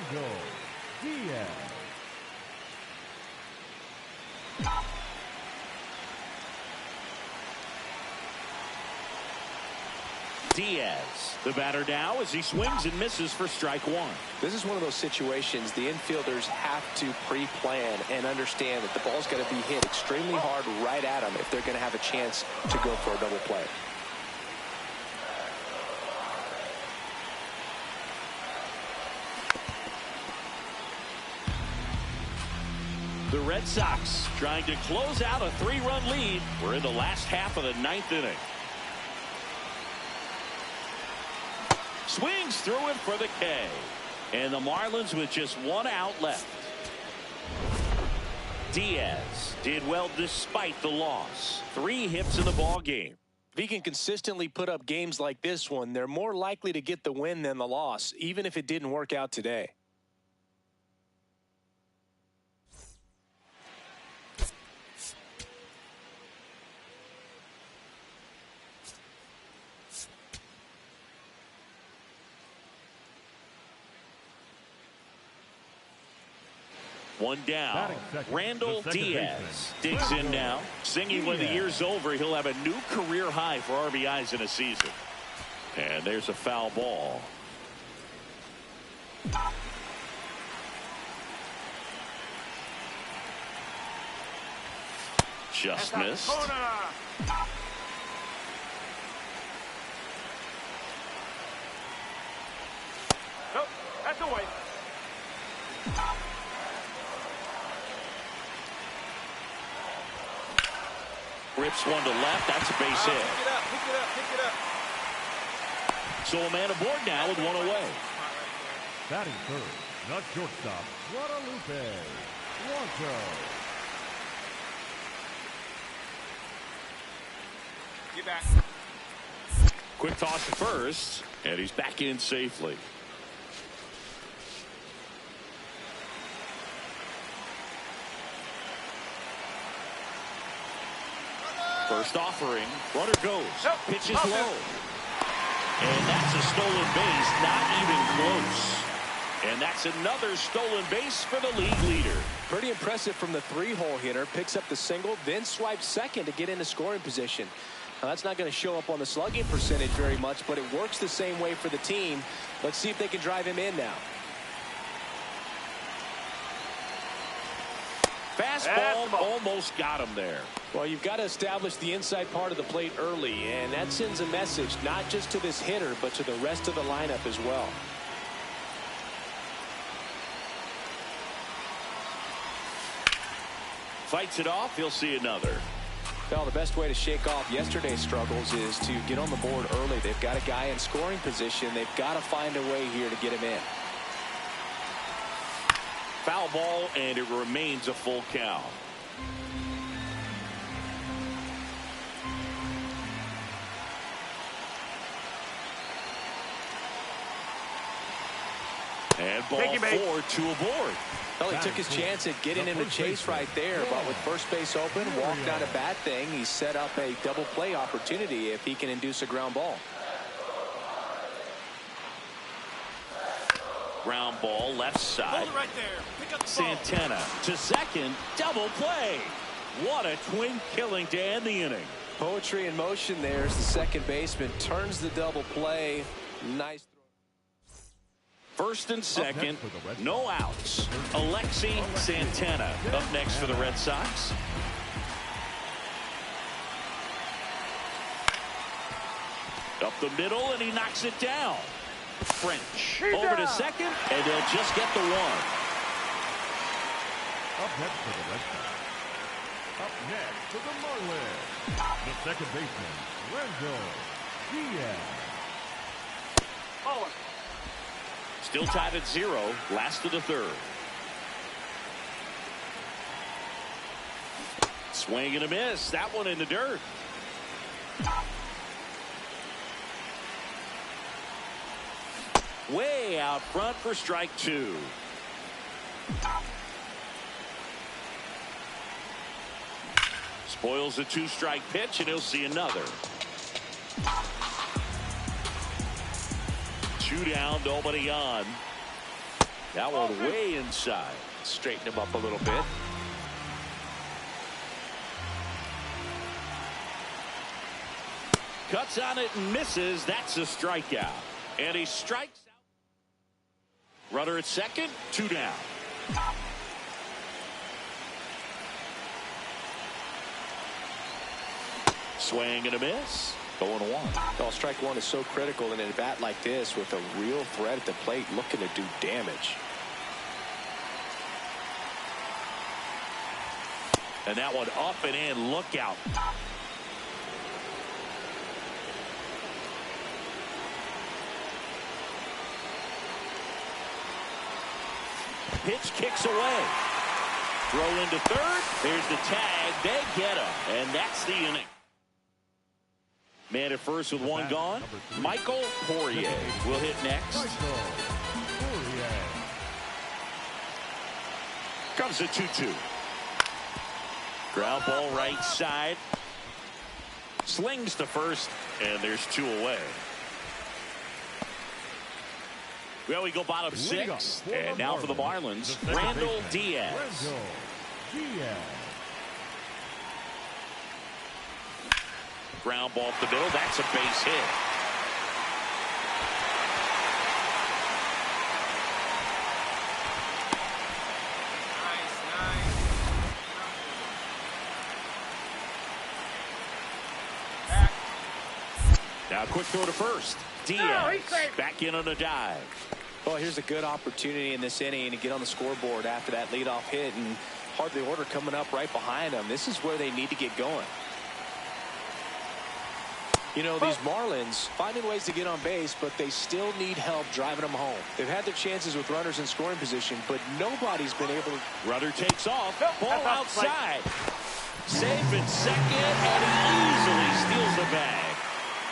Diaz, the batter now as he swings and misses for strike one. This is one of those situations the infielders have to pre-plan and understand that the ball's got to be hit extremely hard right at them if they're going to have a chance to go for a double play. The Red Sox trying to close out a 3-run lead. We're in the last half of the 9th inning. Swings through it for the K. And the Marlins with just one out left. Diaz did well despite the loss. 3 hits in the ball game. If he can consistently put up games like this one, they're more likely to get the win than the loss, even if it didn't work out today. One down. Randall Diaz digs in now. Singing when the year's over, he'll have a new career high for RBIs in a season. And there's a foul ball. Just missed. Nope, that's away. Rips one to left. That's a base hit. Pick it up. So a man aboard now with one away. Batting third, the shortstop, Guadalupe Blanco. Get back. Quick toss to first, and he's back in safely. First offering. Runner goes. Pitch is low. And that's a stolen base. Not even close. And that's another stolen base for the league leader. Pretty impressive from the 3-hole hitter. Picks up the single, then swipes second to get into scoring position. Now, that's not going to show up on the slugging percentage very much, but it works the same way for the team. Let's see if they can drive him in now. Fastball almost got him there. Well, you've got to establish the inside part of the plate early, and that sends a message not just to this hitter, but to the rest of the lineup as well. Fights it off. He'll see another. Well, the best way to shake off yesterday's struggles is to get on the board early. They've got a guy in scoring position. They've got to find a way here to get him in. Foul ball, and it remains a full count. And ball 4, 2 aboard. Well, he took his chance at getting him to chase right there, but with first base open, walked not a bad thing. He set up a double play opportunity if he can induce a ground ball. Ground ball left side. Hold it right there. Pick up the Santana to second. Double play. What a twin killing to end the inning. Poetry in motion there as the second baseman turns the double play. Nice. First and second, no outs. Alexi Santana up next for the Red Sox. Up the middle, and he knocks it down. French over to second, and they'll just get the one. Up next for the Red Sox. Up next for the Marlins. The second baseman, Randall Diaz. Ball. Still tied at 0, last of the third. Swing and a miss. That one in the dirt. Way out front for strike 2. Spoils a 2-strike pitch, and he'll see another. 2 down, nobody on. That one way inside. Straighten him up a little bit. Cuts on it and misses. That's a strikeout. And he strikes out. Runner at second, 2 down. Swing and a miss. 0-1. Well, strike one is so critical in an at-bat like this with a real threat at the plate looking to do damage. And that one up and in. Look out. Pitch kicks away. Throw into third. There's the tag. They get him. And that's the inning. Man at first with 1 gone. Michael Poirier will hit next. Comes a 2-2. Ground ball right side. Slings to first, and there's 2 away. Well, we go bottom 6, and now for the Marlins, Randall Diaz. Ground ball up the middle. That's a base hit. Now quick throw to first. Diaz back in on a dive. Well, here's a good opportunity in this inning to get on the scoreboard after that leadoff hit, and hardly order coming up right behind them. This is where they need to get going. You know, these Marlins finding ways to get on base, but they still need help driving them home. They've had their chances with runners in scoring position, but nobody's been able to. Runner takes off. Ball outside. Safe at second, and he easily steals the bag.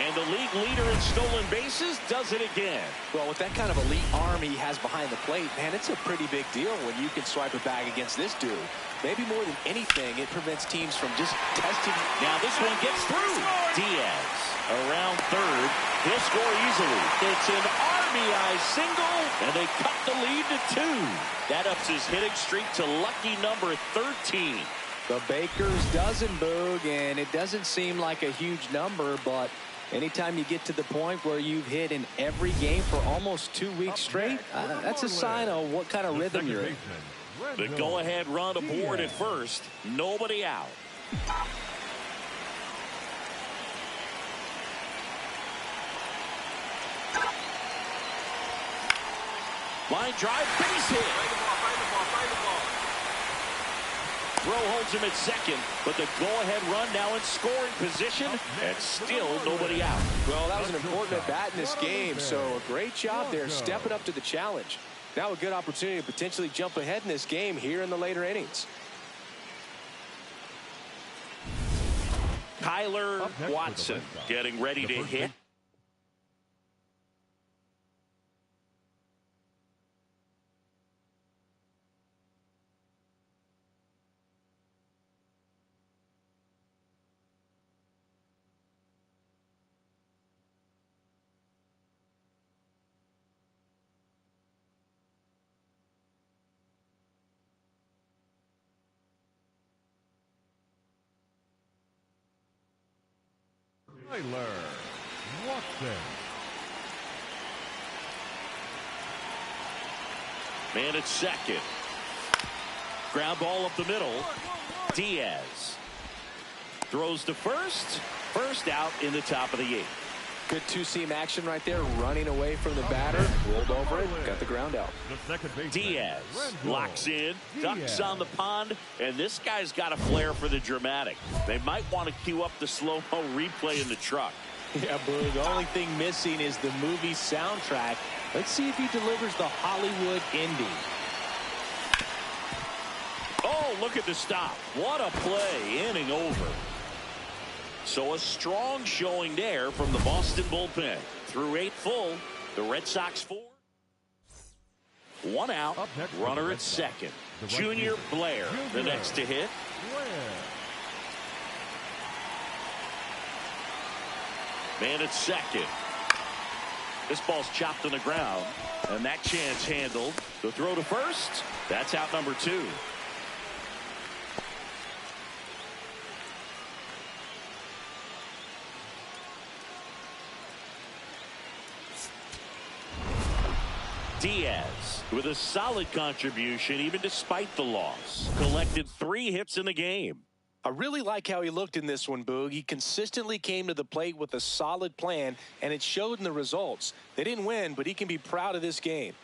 And the league leader in stolen bases does it again. Well, with that kind of elite arm he has behind the plate, man, it's a pretty big deal when you can swipe a bag against this dude. Maybe more than anything, it prevents teams from just testing. Now this one gets through. Diaz around third. He'll score easily. It's an RBI single, and they cut the lead to 2. That ups his hitting streak to lucky number 13. The Baker's dozen, Boog, and it doesn't seem like a huge number, but anytime you get to the point where you've hit in every game for almost 2 weeks straight, that's a sign of what kind of rhythm you're in. The go-ahead run aboard at first. Nobody out. Line drive, base hit. Throw holds him at second, but the go-ahead run now in scoring position, and still nobody out. Well, that was an important at-bat in this game, so a great job there stepping up to the challenge. Now a good opportunity to potentially jump ahead in this game here in the later innings. Tyler Watson getting ready to hit. Tyler Watson. Man at second. Ground ball up the middle. Diaz throws to first. First out in the top of the 8th. Good two-seam action right there, running away from the batter, rolled over it, got the ground out. Diaz locks in, ducks on the pond, and this guy's got a flair for the dramatic. They might want to cue up the slow-mo replay in the truck. Yeah, Boo, the only thing missing is the movie soundtrack. Let's see if he delivers the Hollywood ending. Oh, look at the stop. What a play, inning over. So a strong showing there from the Boston bullpen. Through 8 full, the Red Sox 4. 1 out, runner at second. Junior Blair, the next to hit. Man at second. This ball's chopped on the ground, and that chance handled. The throw to first, that's out number 2. Diaz with a solid contribution even despite the loss. Collected 3 hits in the game. I really like how he looked in this one, Boog. He consistently came to the plate with a solid plan, and it showed in the results. They didn't win, but he can be proud of this game.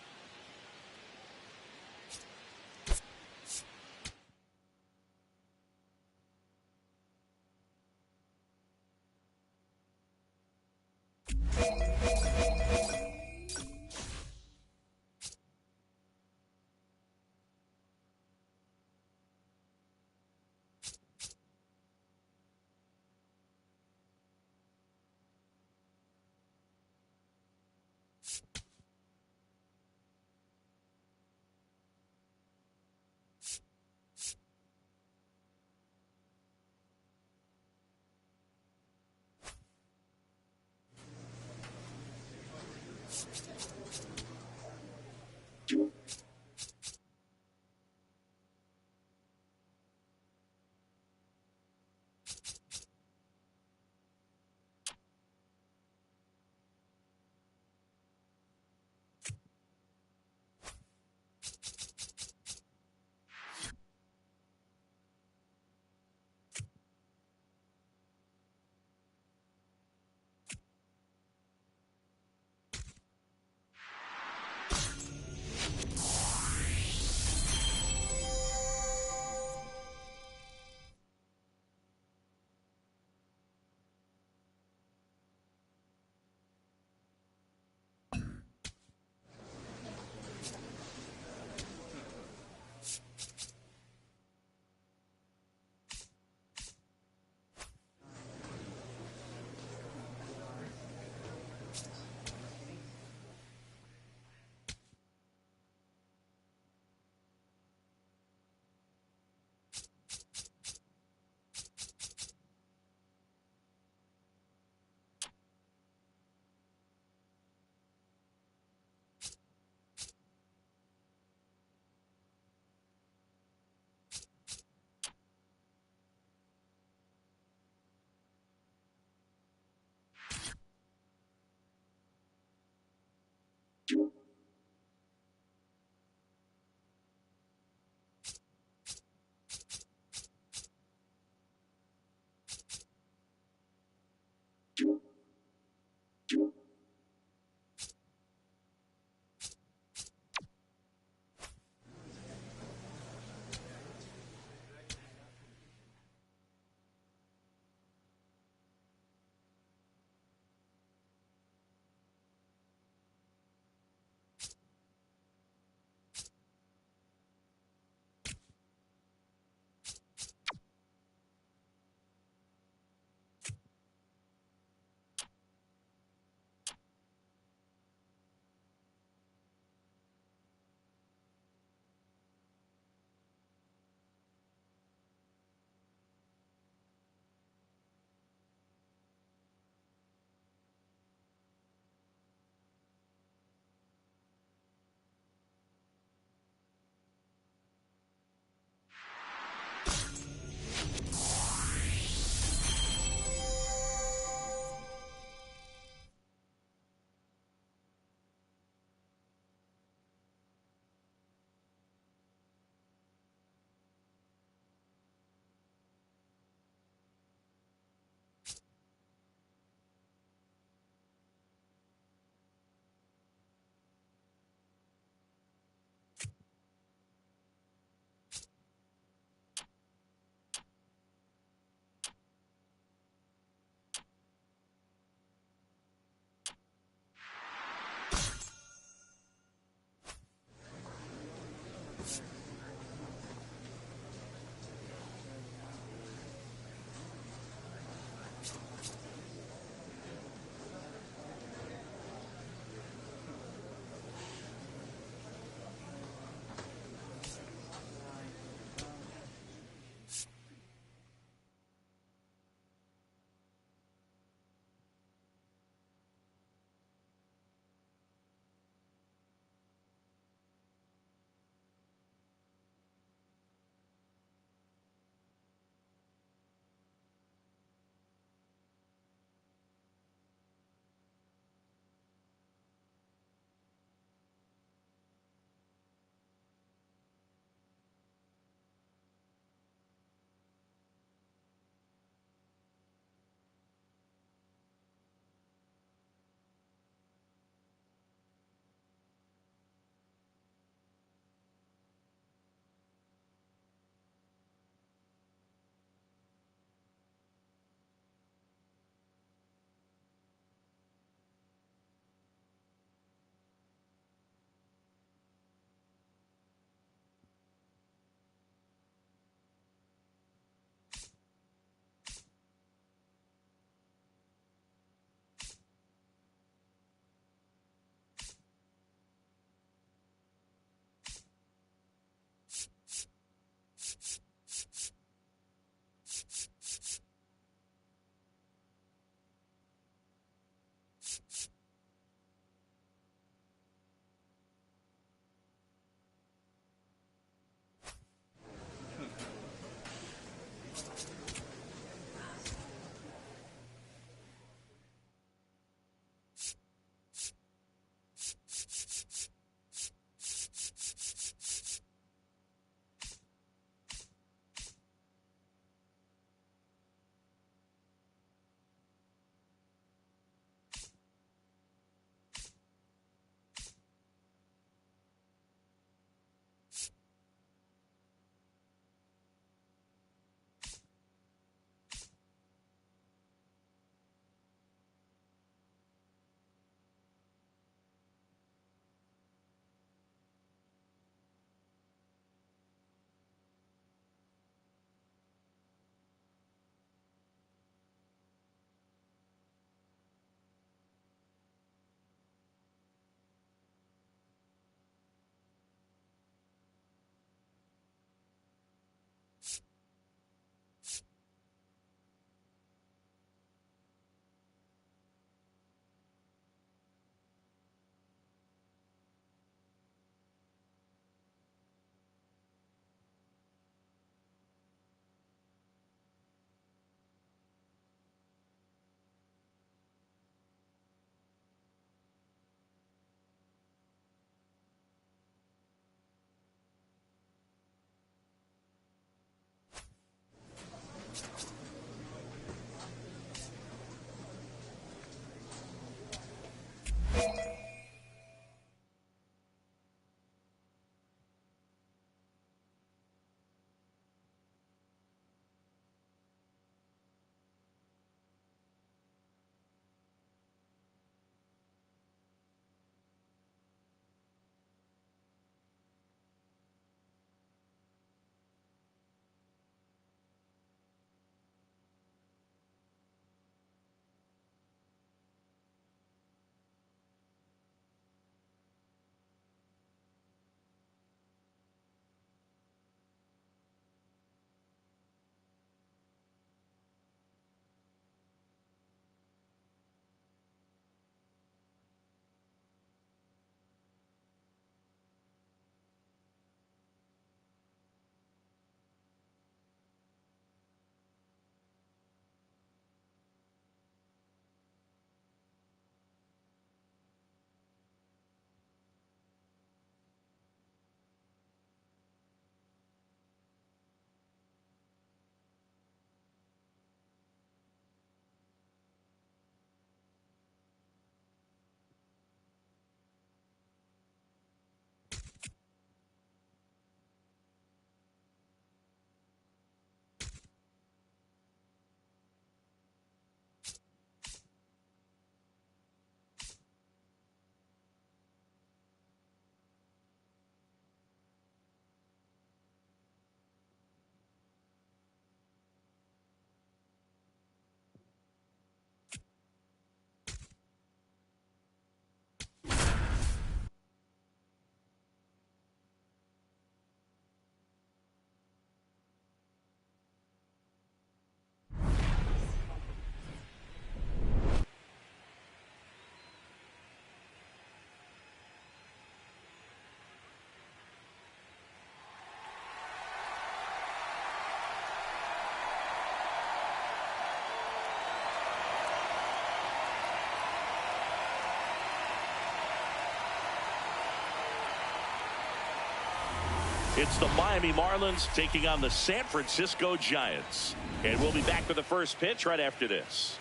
It's the Miami Marlins taking on the San Francisco Giants. And we'll be back with the first pitch right after this.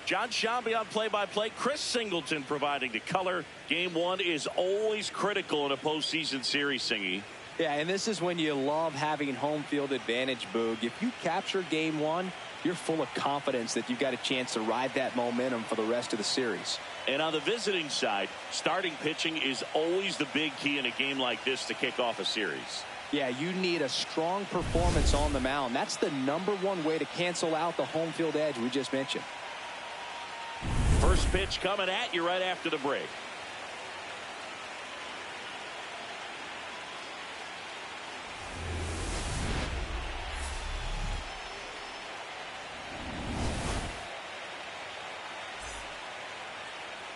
John Shambi on play-by-play. Chris Singleton providing the color. Game one is always critical in a postseason series, Singy. Yeah, and this is when you love having home field advantage, Boog. If you capture game one, you're full of confidence that you've got a chance to ride that momentum for the rest of the series. And on the visiting side, starting pitching is always the big key in a game like this to kick off a series. Yeah, you need a strong performance on the mound. That's the #1 way to cancel out the home field edge we just mentioned. First pitch coming at you right after the break.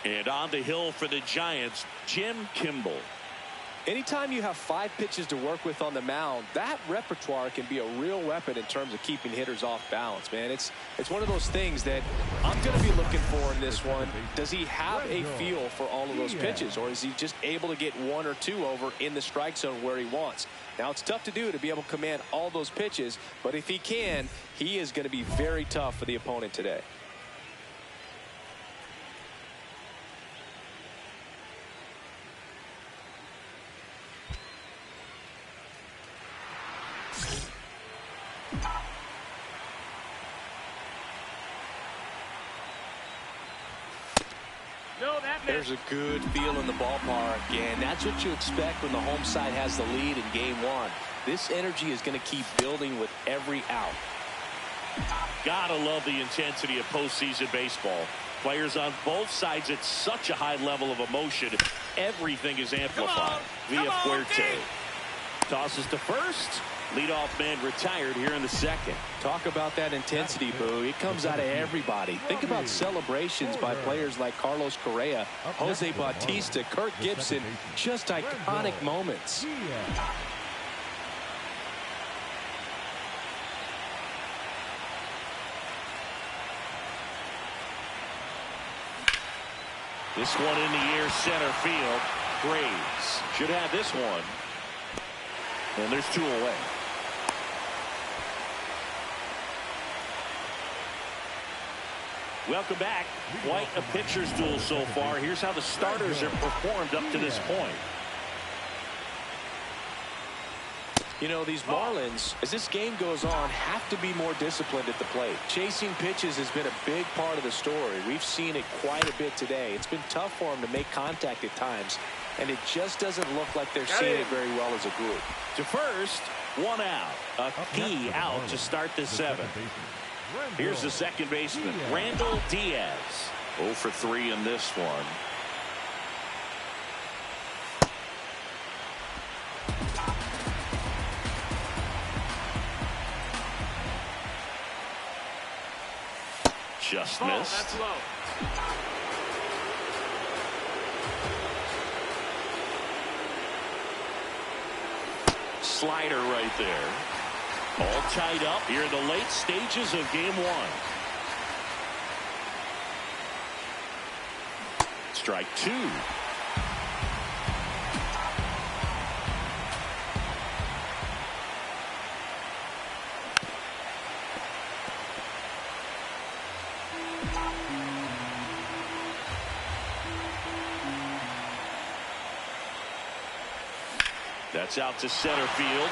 And on the hill for the Giants, Jim Kimball. Anytime you have 5 pitches to work with on the mound, that repertoire can be a real weapon in terms of keeping hitters off balance, man. It's one of those things that I'm going to be looking for in this one. Does he have a feel for all of those pitches, or is he just able to get 1 or 2 over in the strike zone where he wants? Now, it's tough to do to be able to command all those pitches, but if he can, he is going to be very tough for the opponent today. There's a good feel in the ballpark, and that's what you expect when the home side has the lead in game one. This energy is going to keep building with every out. Gotta love the intensity of postseason baseball. Players on both sides at such a high level of emotion. Everything is amplified via Fuerte. Tosses to first. Leadoff man retired here in the second. Talk about that intensity, Boo. It comes out of everybody. Think about celebrations by players like Carlos Correa, Jose Bautista, Kirk Gibson. Just iconic moments. This one in the air, center field. Graves should have this one. And there's 2 away. Welcome back. Quite a pitcher's duel so far. Here's how the starters have performed up to this point. You know, these Marlins, as this game goes on, have to be more disciplined at the plate. Chasing pitches has been a big part of the story. We've seen it quite a bit today. It's been tough for them to make contact at times, and it just doesn't look like they're seeing it very well as a group. To first, 1 out. A key out to start the 7th. Here's the second baseman, Randall Diaz. 0 for 3 in this one. Just missed. That's low. Slider right there. All tied up here in the late stages of game 1. Strike 2. That's out to center field.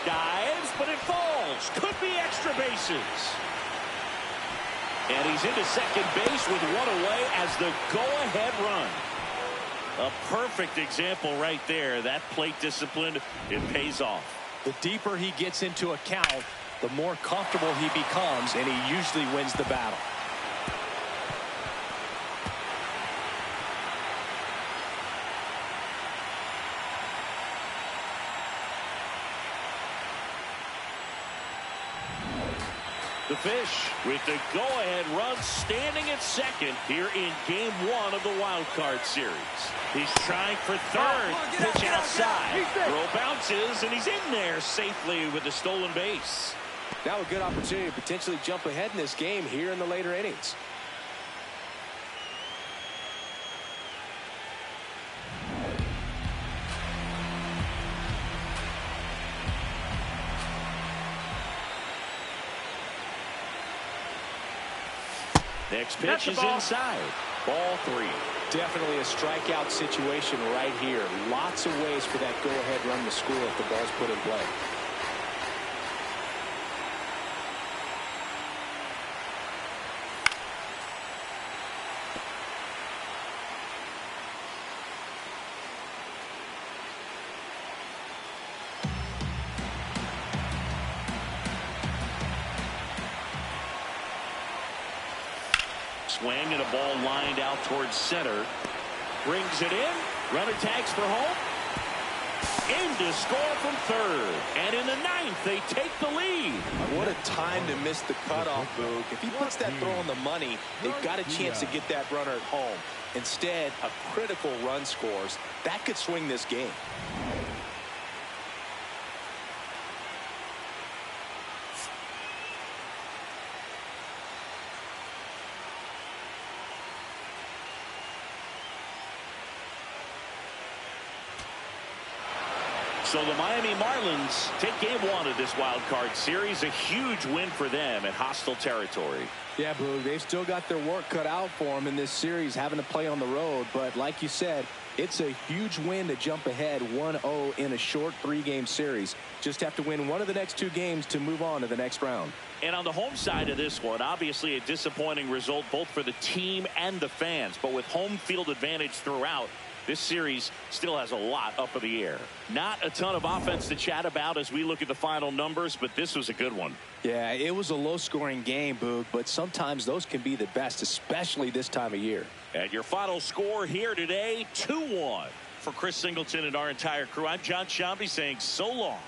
Dives, but it falls. Could be extra bases. And he's into second base with 1 away as the go-ahead run. A perfect example right there. That plate discipline, it pays off. The deeper he gets into a count, the more comfortable he becomes, and he usually wins the battle. The fish with the go-ahead run standing at second here in game 1 of the wild card series. He's trying for third. Pitch outside. Throw bounces, and he's in there safely with the stolen base. Now a good opportunity to potentially jump ahead in this game here in the later innings. Next pitch is inside. Ball 3. Definitely a strikeout situation right here. Lots of ways for that go-ahead run to score if the ball's put in play. Swing and a ball lined out towards center. Brings it in. Runner tags for home. In to score from third. And in the 9th, they take the lead. What a time to miss the cutoff, Boog. If he puts that throw on the money, they've got a chance to get that runner at home. Instead, a critical run scores. That could swing this game. So the Miami Marlins take game 1 of this wild card series. A huge win for them in hostile territory. Yeah, Boog, they've still got their work cut out for them in this series, having to play on the road. But like you said, it's a huge win to jump ahead 1-0 in a short 3-game series. Just have to win one of the next 2 games to move on to the next round. And on the home side of this one, obviously a disappointing result both for the team and the fans. But with home field advantage throughout, this series still has a lot up in the air. Not a ton of offense to chat about as we look at the final numbers, but this was a good one. Yeah, it was a low-scoring game, Boog, but sometimes those can be the best, especially this time of year. And your final score here today, 2-1. For Chris Singleton and our entire crew, I'm John Shambi saying so long.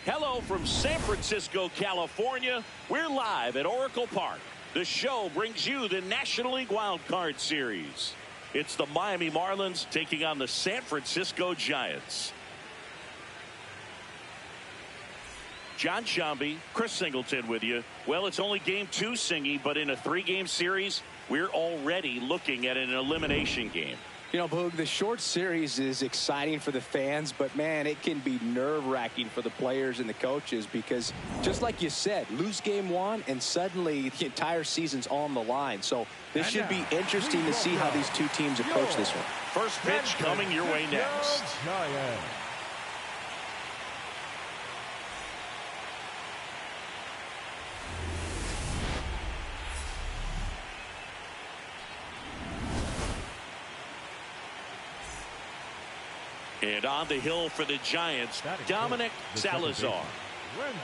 Hello from San Francisco, California. We're live at Oracle Park. The show brings you the National League Wild Card Series. It's the Miami Marlins taking on the San Francisco Giants. John Shambi, Chris Singleton with you. Well, it's only game 2, Singy, but in a 3-game series, we're already looking at an elimination game. You know, Boog, the short series is exciting for the fans, but, man, it can be nerve-wracking for the players and the coaches because, just like you said, lose game 1 and suddenly the entire season's on the line. So this should be interesting to see how these two teams approach this one. First pitch coming your way next. And on the hill for the Giants, Dominic Salazar.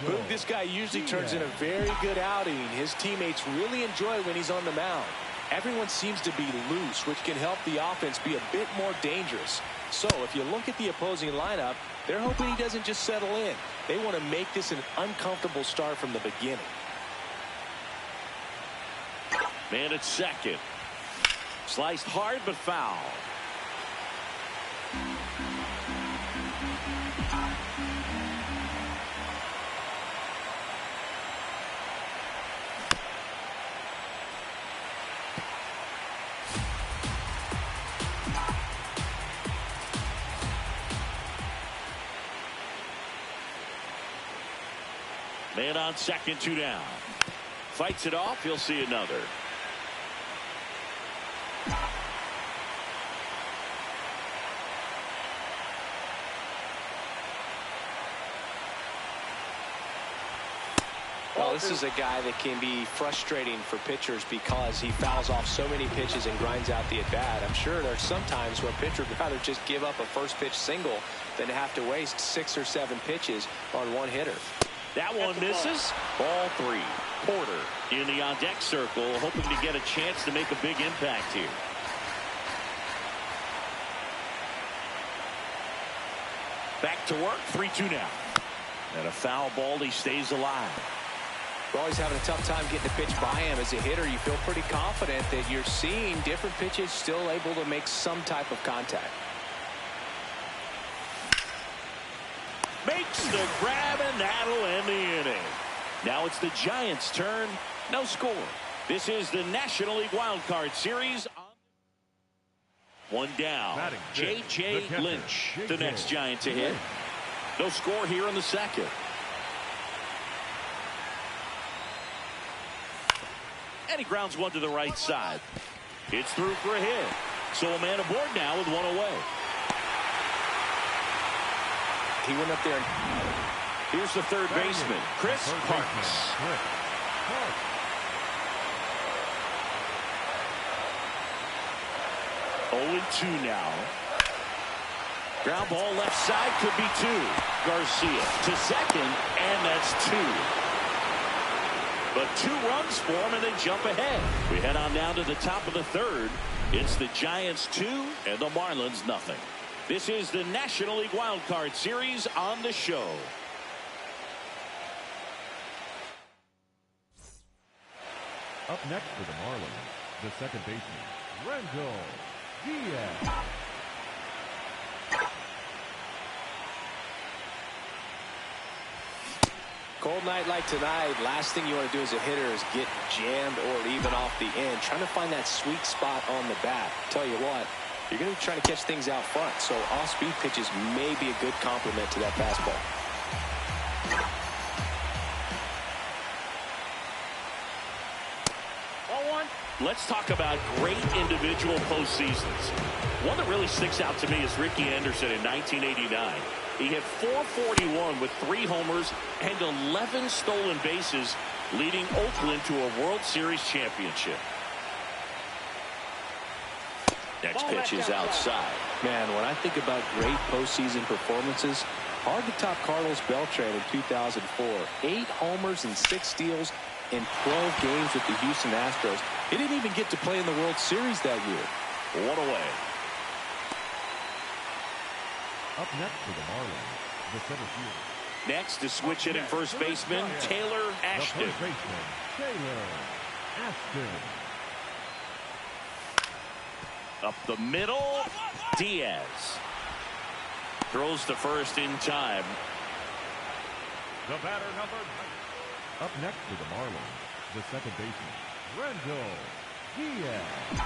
Boog, this guy usually turns in a very good outing. His teammates really enjoy when he's on the mound. Everyone seems to be loose, which can help the offense be a bit more dangerous. So if you look at the opposing lineup, they're hoping he doesn't just settle in. They want to make this an uncomfortable start from the beginning. Man at second. Sliced hard but foul. Man on second, 2 down. Fights it off. He'll see another. Well, this is a guy that can be frustrating for pitchers because he fouls off so many pitches and grinds out the at-bat. I'm sure there's some times where a pitcher would rather just give up a first pitch single than have to waste 6 or 7 pitches on one hitter. That one misses. Ball 3. Porter in the on-deck circle, hoping to get a chance to make a big impact here. Back to work. 3-2 now. And a foul ball. He stays alive. We're always having a tough time getting a pitch by him. As a hitter, you feel pretty confident that you're seeing different pitches still able to make some type of contact. Makes the grab, and that'll end the inning. Now it's the Giants' turn. No score. This is the National League Wild Card Series. 1 down. J.J. Lynch, the next Giant to hit. No score here in the second. And he grounds one to the right side. It's through for a hit. So a man aboard now with 1 away. He went up there. Here's the third baseman, Chris Parks. 0-2 now. Ground ball left side, could be 2. Garcia to second, and that's 2. But 2 runs for him, and they jump ahead. We head on down to the top of the third. It's the Giants 2 and the Marlins nothing. This is the National League Wild Card Series on the show. Up next for the Marlins, the second baseman, Randall Diaz. Cold night like tonight, last thing you want to do as a hitter is get jammed or even off the end. Trying to find that sweet spot on the bat. Tell you what, you're going to be trying to catch things out front, so off-speed pitches may be a good complement to that fastball. Let's talk about great individual postseasons. One that really sticks out to me is Ricky Anderson in 1989. He hit .441 with 3 homers and 11 stolen bases, leading Oakland to a World Series championship. Next pitch is outside. Man, when I think about great postseason performances, hard to top Carlos Beltran in 2004. 8 homers and 6 steals in 12 games with the Houston Astros. He didn't even get to play in the World Series that year. 1 away. Up next for the Marlins, the center fielder. Next to switch hitting first baseman, Taylor Ashton. The first baseman, Taylor Ashton. Up the middle, Diaz. Throws to first in time. the batter number 9. Up next for the Marlins, the second baseman, Randall Diaz.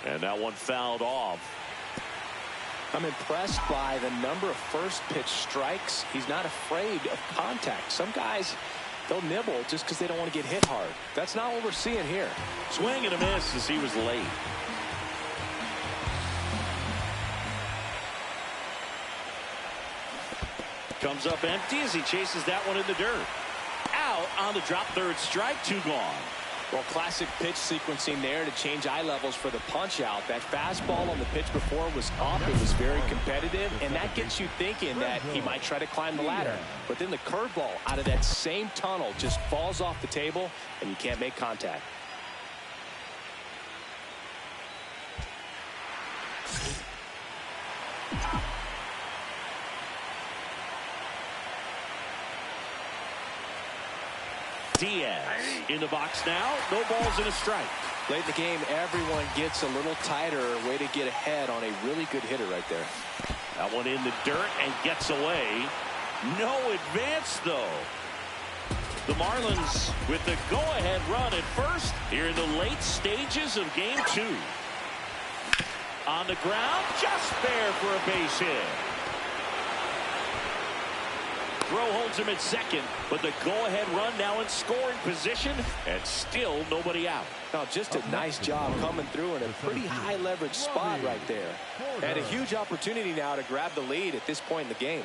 And that one fouled off. I'm impressed by the number of first pitch strikes. He's not afraid of contact. Some guys, they'll nibble just because they don't want to get hit hard. That's not what we're seeing here. Swing and a miss as he was late. Comes up empty as he chases that one in the dirt. Out on the drop, third strike, 2 gone. Well, classic pitch sequencing there to change eye levels for the punch out. That fastball on the pitch before was up. It was very competitive, and that gets you thinking that he might try to climb the ladder. But then the curveball out of that same tunnel just falls off the table, and you can't make contact. Diaz in the box now. No balls and a strike. Late in the game, everyone gets a little tighter. Way to get ahead on a really good hitter right there. That one in the dirt and gets away. No advance, though. The Marlins with the go-ahead run at first here in the late stages of game 2. On the ground, just fair for a base hit. Throw holds him at second, but the go-ahead run now in scoring position, and still nobody out. Now, just a nice job coming through in a pretty high-leverage spot right there. And a huge opportunity now to grab the lead at this point in the game.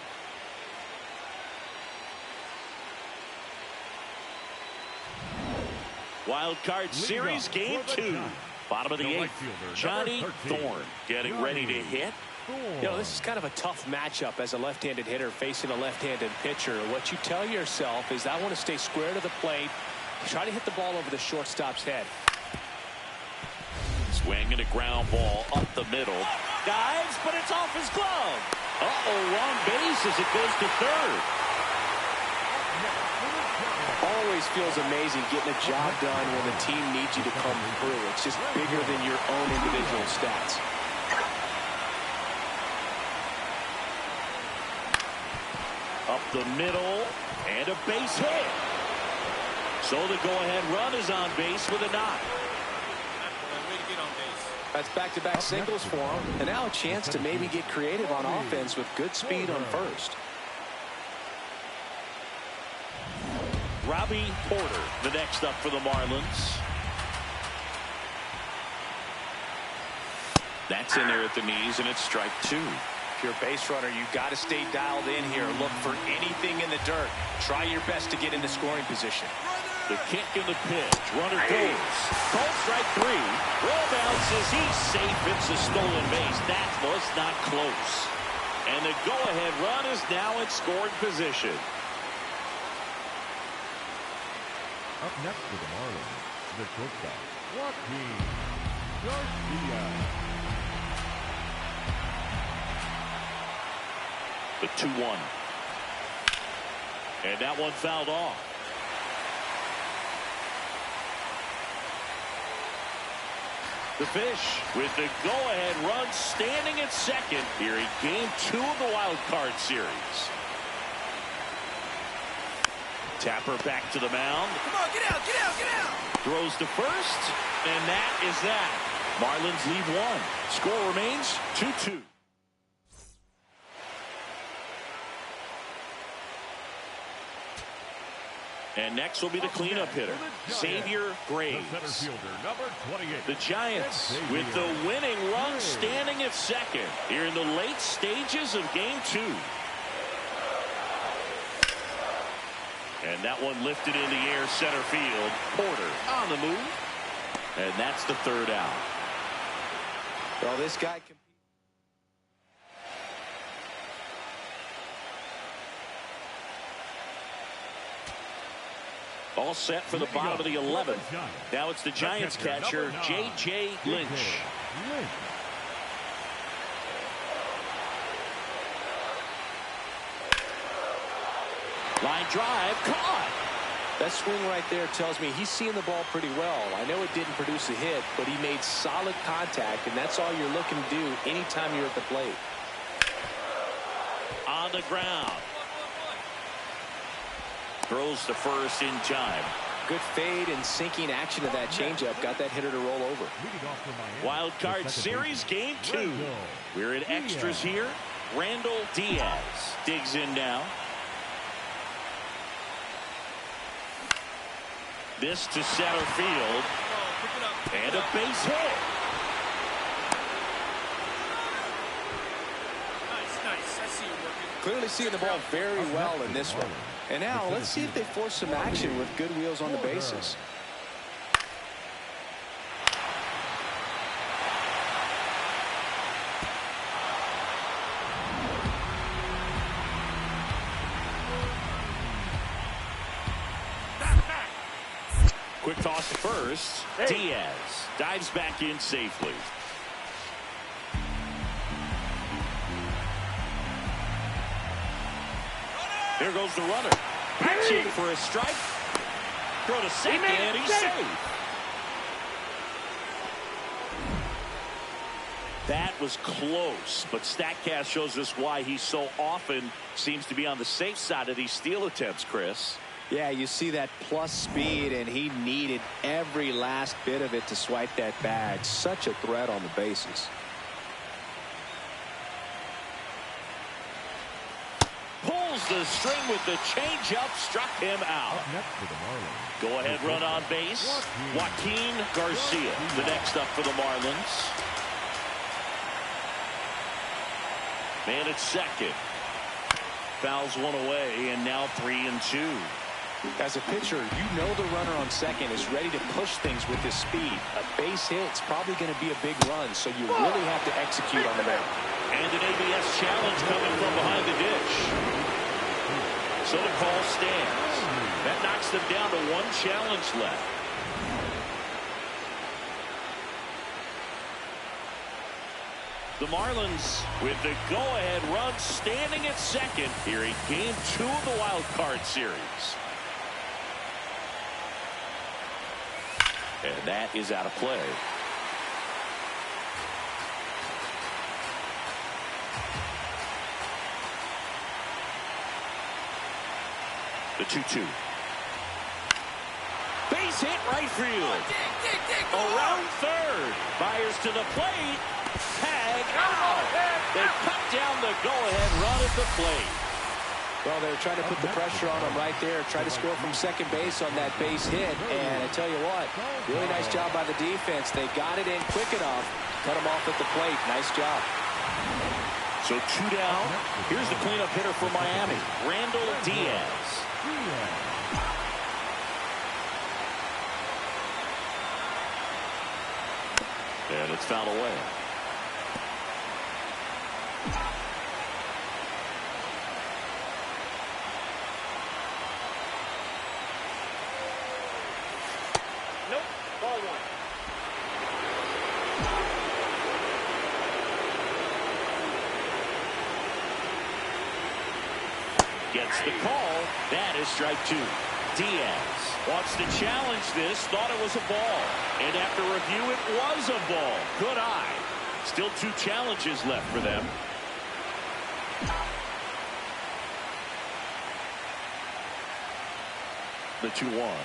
Wild card series, game 2. Bottom of the 8th, Johnny Thorne getting ready to hit. You know, this is kind of a tough matchup as a left-handed hitter facing a left-handed pitcher. What you tell yourself is, I want to stay square to the plate, try to hit the ball over the shortstop's head. Swing and a ground ball up the middle. Dives, but it's off his glove. Uh-oh, wrong base as it goes to third. Always feels amazing getting a job done when the team needs you to come through. It's just bigger than your own individual stats. Up the middle, and a base hit. So the go-ahead run is on base with a knock. That's back-to-back singles for him, and now a chance to maybe get creative on offense with good speed on first. Robbie Porter, the next up for the Marlins. That's in there at the knees, and it's strike 2. If you're a base runner, you got to stay dialed in here. Look for anything in the dirt. Try your best to get into scoring position. The kick and the pitch. Runner goes. Called strike 3. Roll bounces. He's safe. It's a stolen base. That was not close. And the go-ahead run is now in scoring position. Up next for the Marlins, the shortstop, Joaquin Garcia. The 2-1. And that one fouled off. The Fish with the go-ahead run standing at second here in game 2 of the wild card series. Tapper back to the mound. Come on, get out, get out, get out! Throws to first, and that is that. Marlins lead 1. Score remains 2-2. And next will be the cleanup hitter, Xavier Graves. The Giants with the winning run standing at second here in the late stages of game 2. And that one lifted in the air center field. Porter on the move. And that's the third out. Well, this guy can... All set for the bottom of the 11th. Now it's the Giants catcher, J.J. Lynch. Line drive, caught. That swing right there tells me he's seeing the ball pretty well. I know it didn't produce a hit, but he made solid contact, and that's all you're looking to do anytime you're at the plate. On the ground. Throws to first in time. Good fade and sinking action of that changeup got that hitter to roll over. Wild card series game 2. We're in extras here. Randall Diaz digs in now. This to center field. And a base hit. Nice. I see you working. Clearly seeing the ball very well in this one. And now let's see if they force some action with good wheels on the bases. Quick toss to first. Diaz dives back in safely. Here goes the runner. Pitching for a strike. Throw to second, and he's safe. That was close, but StatCast shows us why he so often seems to be on the safe side of these steal attempts, Chris. Yeah, you see that plus speed, and he needed every last bit of it to swipe that bag. Such a threat on the bases. Pulls the string with the changeup, struck him out. Go ahead run on base. Joaquin Garcia, the next up for the Marlins. Man at second. Fouls one away, and now 3-2. As a pitcher, you know the runner on second is ready to push things with his speed. A base hit's probably going to be a big run, so you really have to execute on the mound. And an ABS challenge coming from behind the dish. So the call stands. That knocks them down to one challenge left. The Marlins with the go-ahead run standing at second here in game 2 of the wild card series. And that is out of play. The 2-2. Base hit right field. Around third. Byers to the plate. Tag out. They cut down the go-ahead run at the plate. Well, they're trying to put the pressure on him right there. Try to score from second base on that base hit. And I tell you what, really nice job by the defense. They got it in quick enough. Cut him off at the plate. Nice job. So 2 down. Here's the cleanup hitter for Miami, Randall Diaz. And it's fouled away. Nope. Ball one. Gets the call. That is strike 2. Diaz wants to challenge this. Thought it was a ball. And after review, it was a ball. Good eye. Still 2 challenges left for them. The 2-1.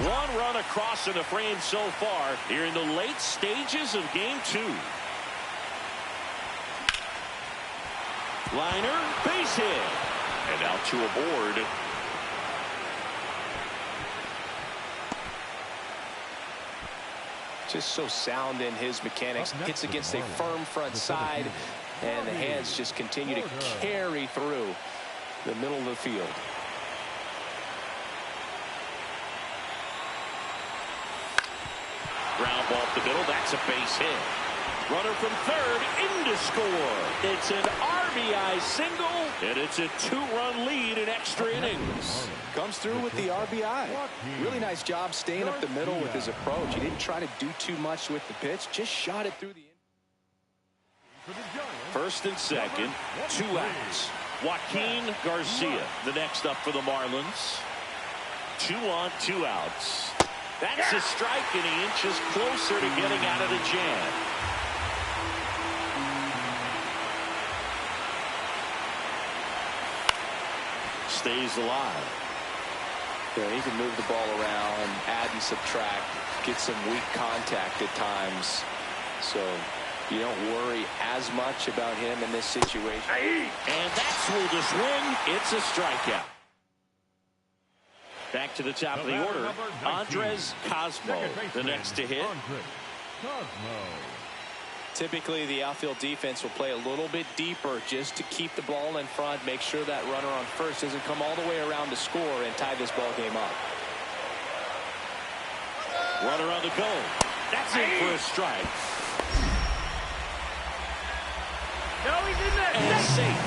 One run across in the frame so far here in the late stages of game 2. Liner, base hit. And now 2 aboard. Just so sound in his mechanics. Hits against a firm front side, and the hands just continue to carry through the middle of the field. Ground ball up the middle. That's a base hit. Runner from third in to score. It's an RBI single, and it's a 2-run lead in extra innings. Comes through with the RBI. Really nice job staying up the middle with his approach. He didn't try to do too much with the pitch, just shot it through the. First and second, 2 outs. Joaquin Garcia, the next up for the Marlins. 2 on, 2 outs. That's a strike, and he inches closer to getting out of the jam. Stays alive. Yeah, he can move the ball around, add and subtract, get some weak contact at times. So you don't worry as much about him in this situation. And that's ruled a swing. It's a strikeout. Back to the top of the order, Andres Cosmo, the next to hit. Typically, the outfield defense will play a little bit deeper just to keep the ball in front, make sure that runner on first doesn't come all the way around to score and tie this ball game up. Runner on the go. That's in for a strike. No, he's in there. And safe.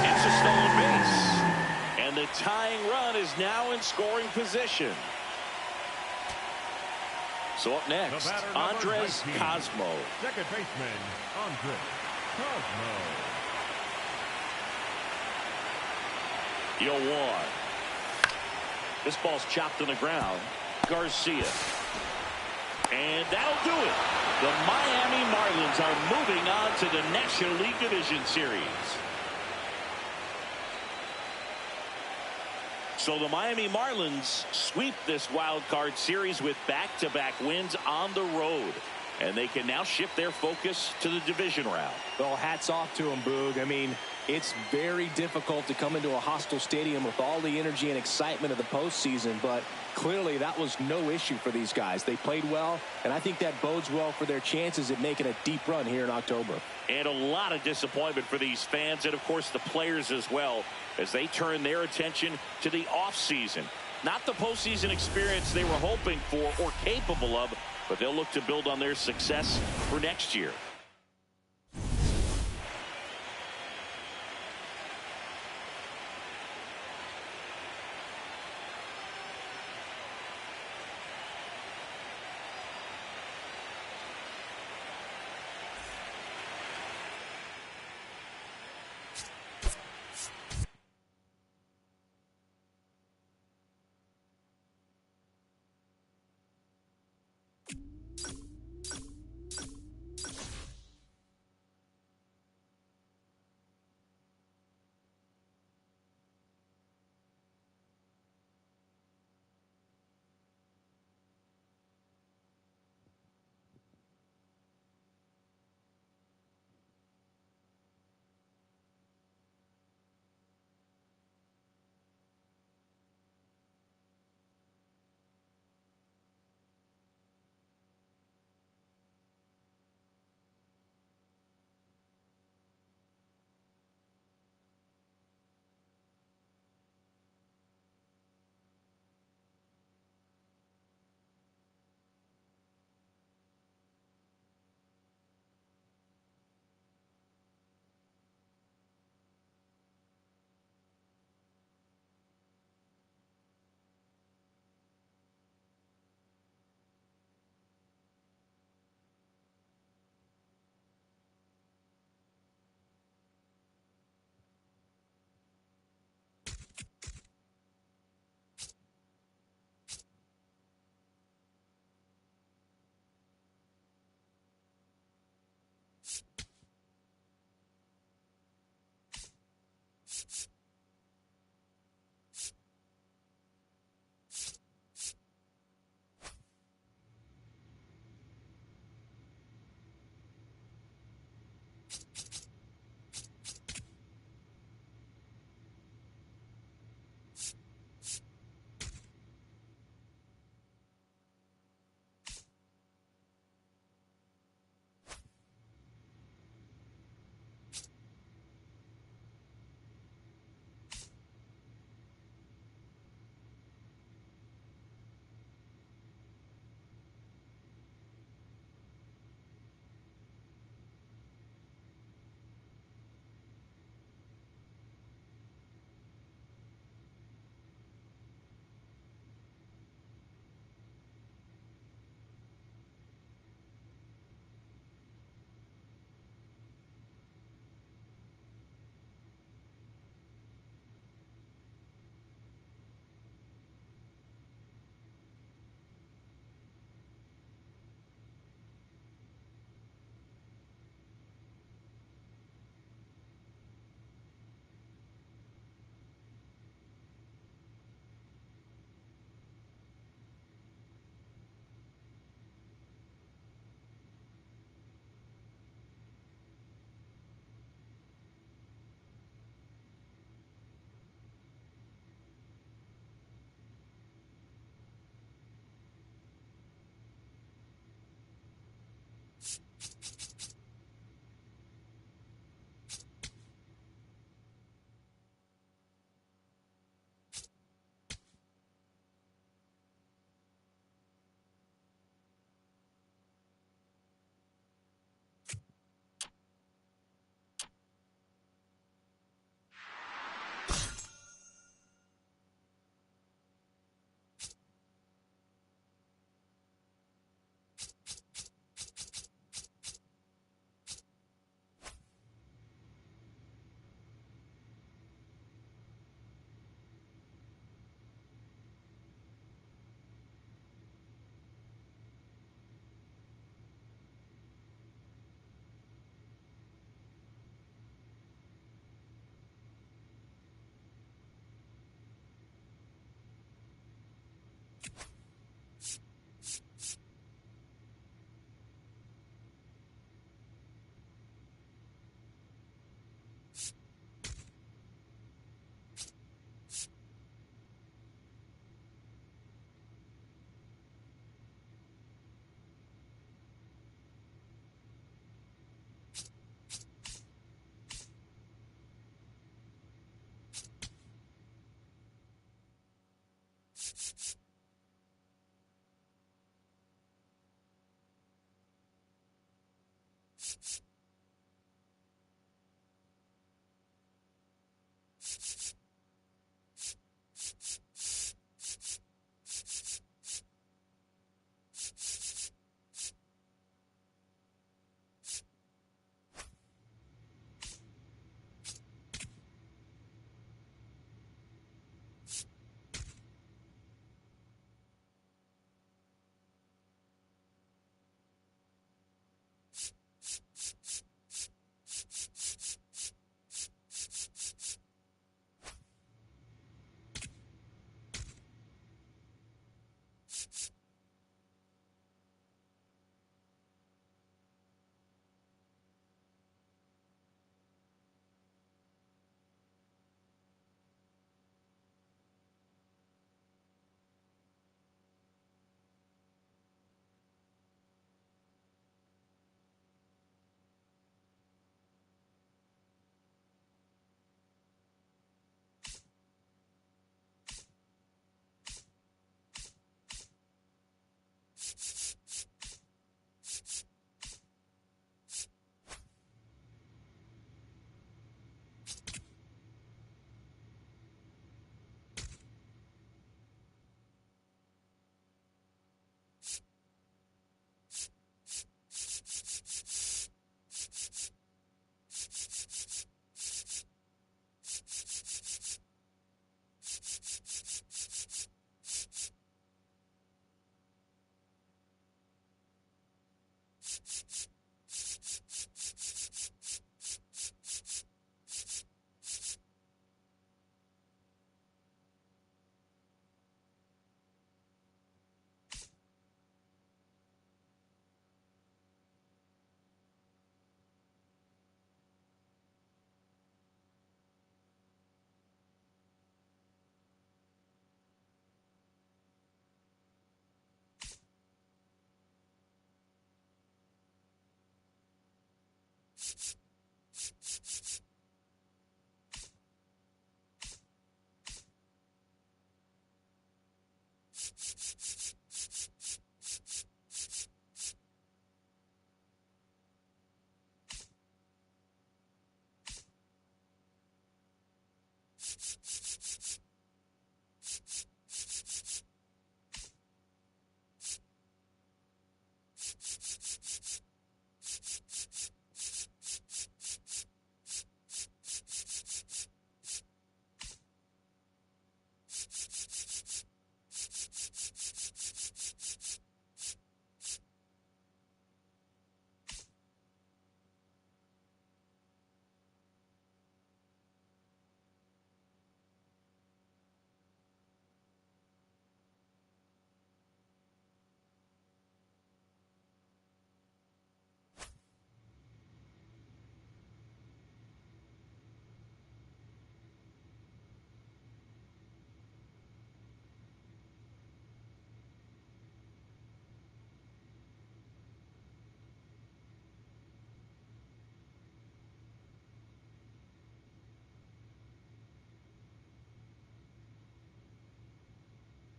It's a stolen base. And the tying run is now in scoring position. So up next, Andres Cosmo. Second baseman, Andres Cosmo. 0-1. This ball's chopped on the ground. Garcia. And that'll do it. The Miami Marlins are moving on to the National League Division Series. So the Miami Marlins sweep this wild card series with back-to-back wins on the road. And they can now shift their focus to the division round. Well, hats off to him, Boog. I mean, it's very difficult to come into a hostile stadium with all the energy and excitement of the postseason, but clearly that was no issue for these guys. They played well, and I think that bodes well for their chances at making a deep run here in October. And a lot of disappointment for these fans and, of course, the players as well, as they turn their attention to the offseason. Not the postseason experience they were hoping for or capable of, but they'll look to build on their success for next year.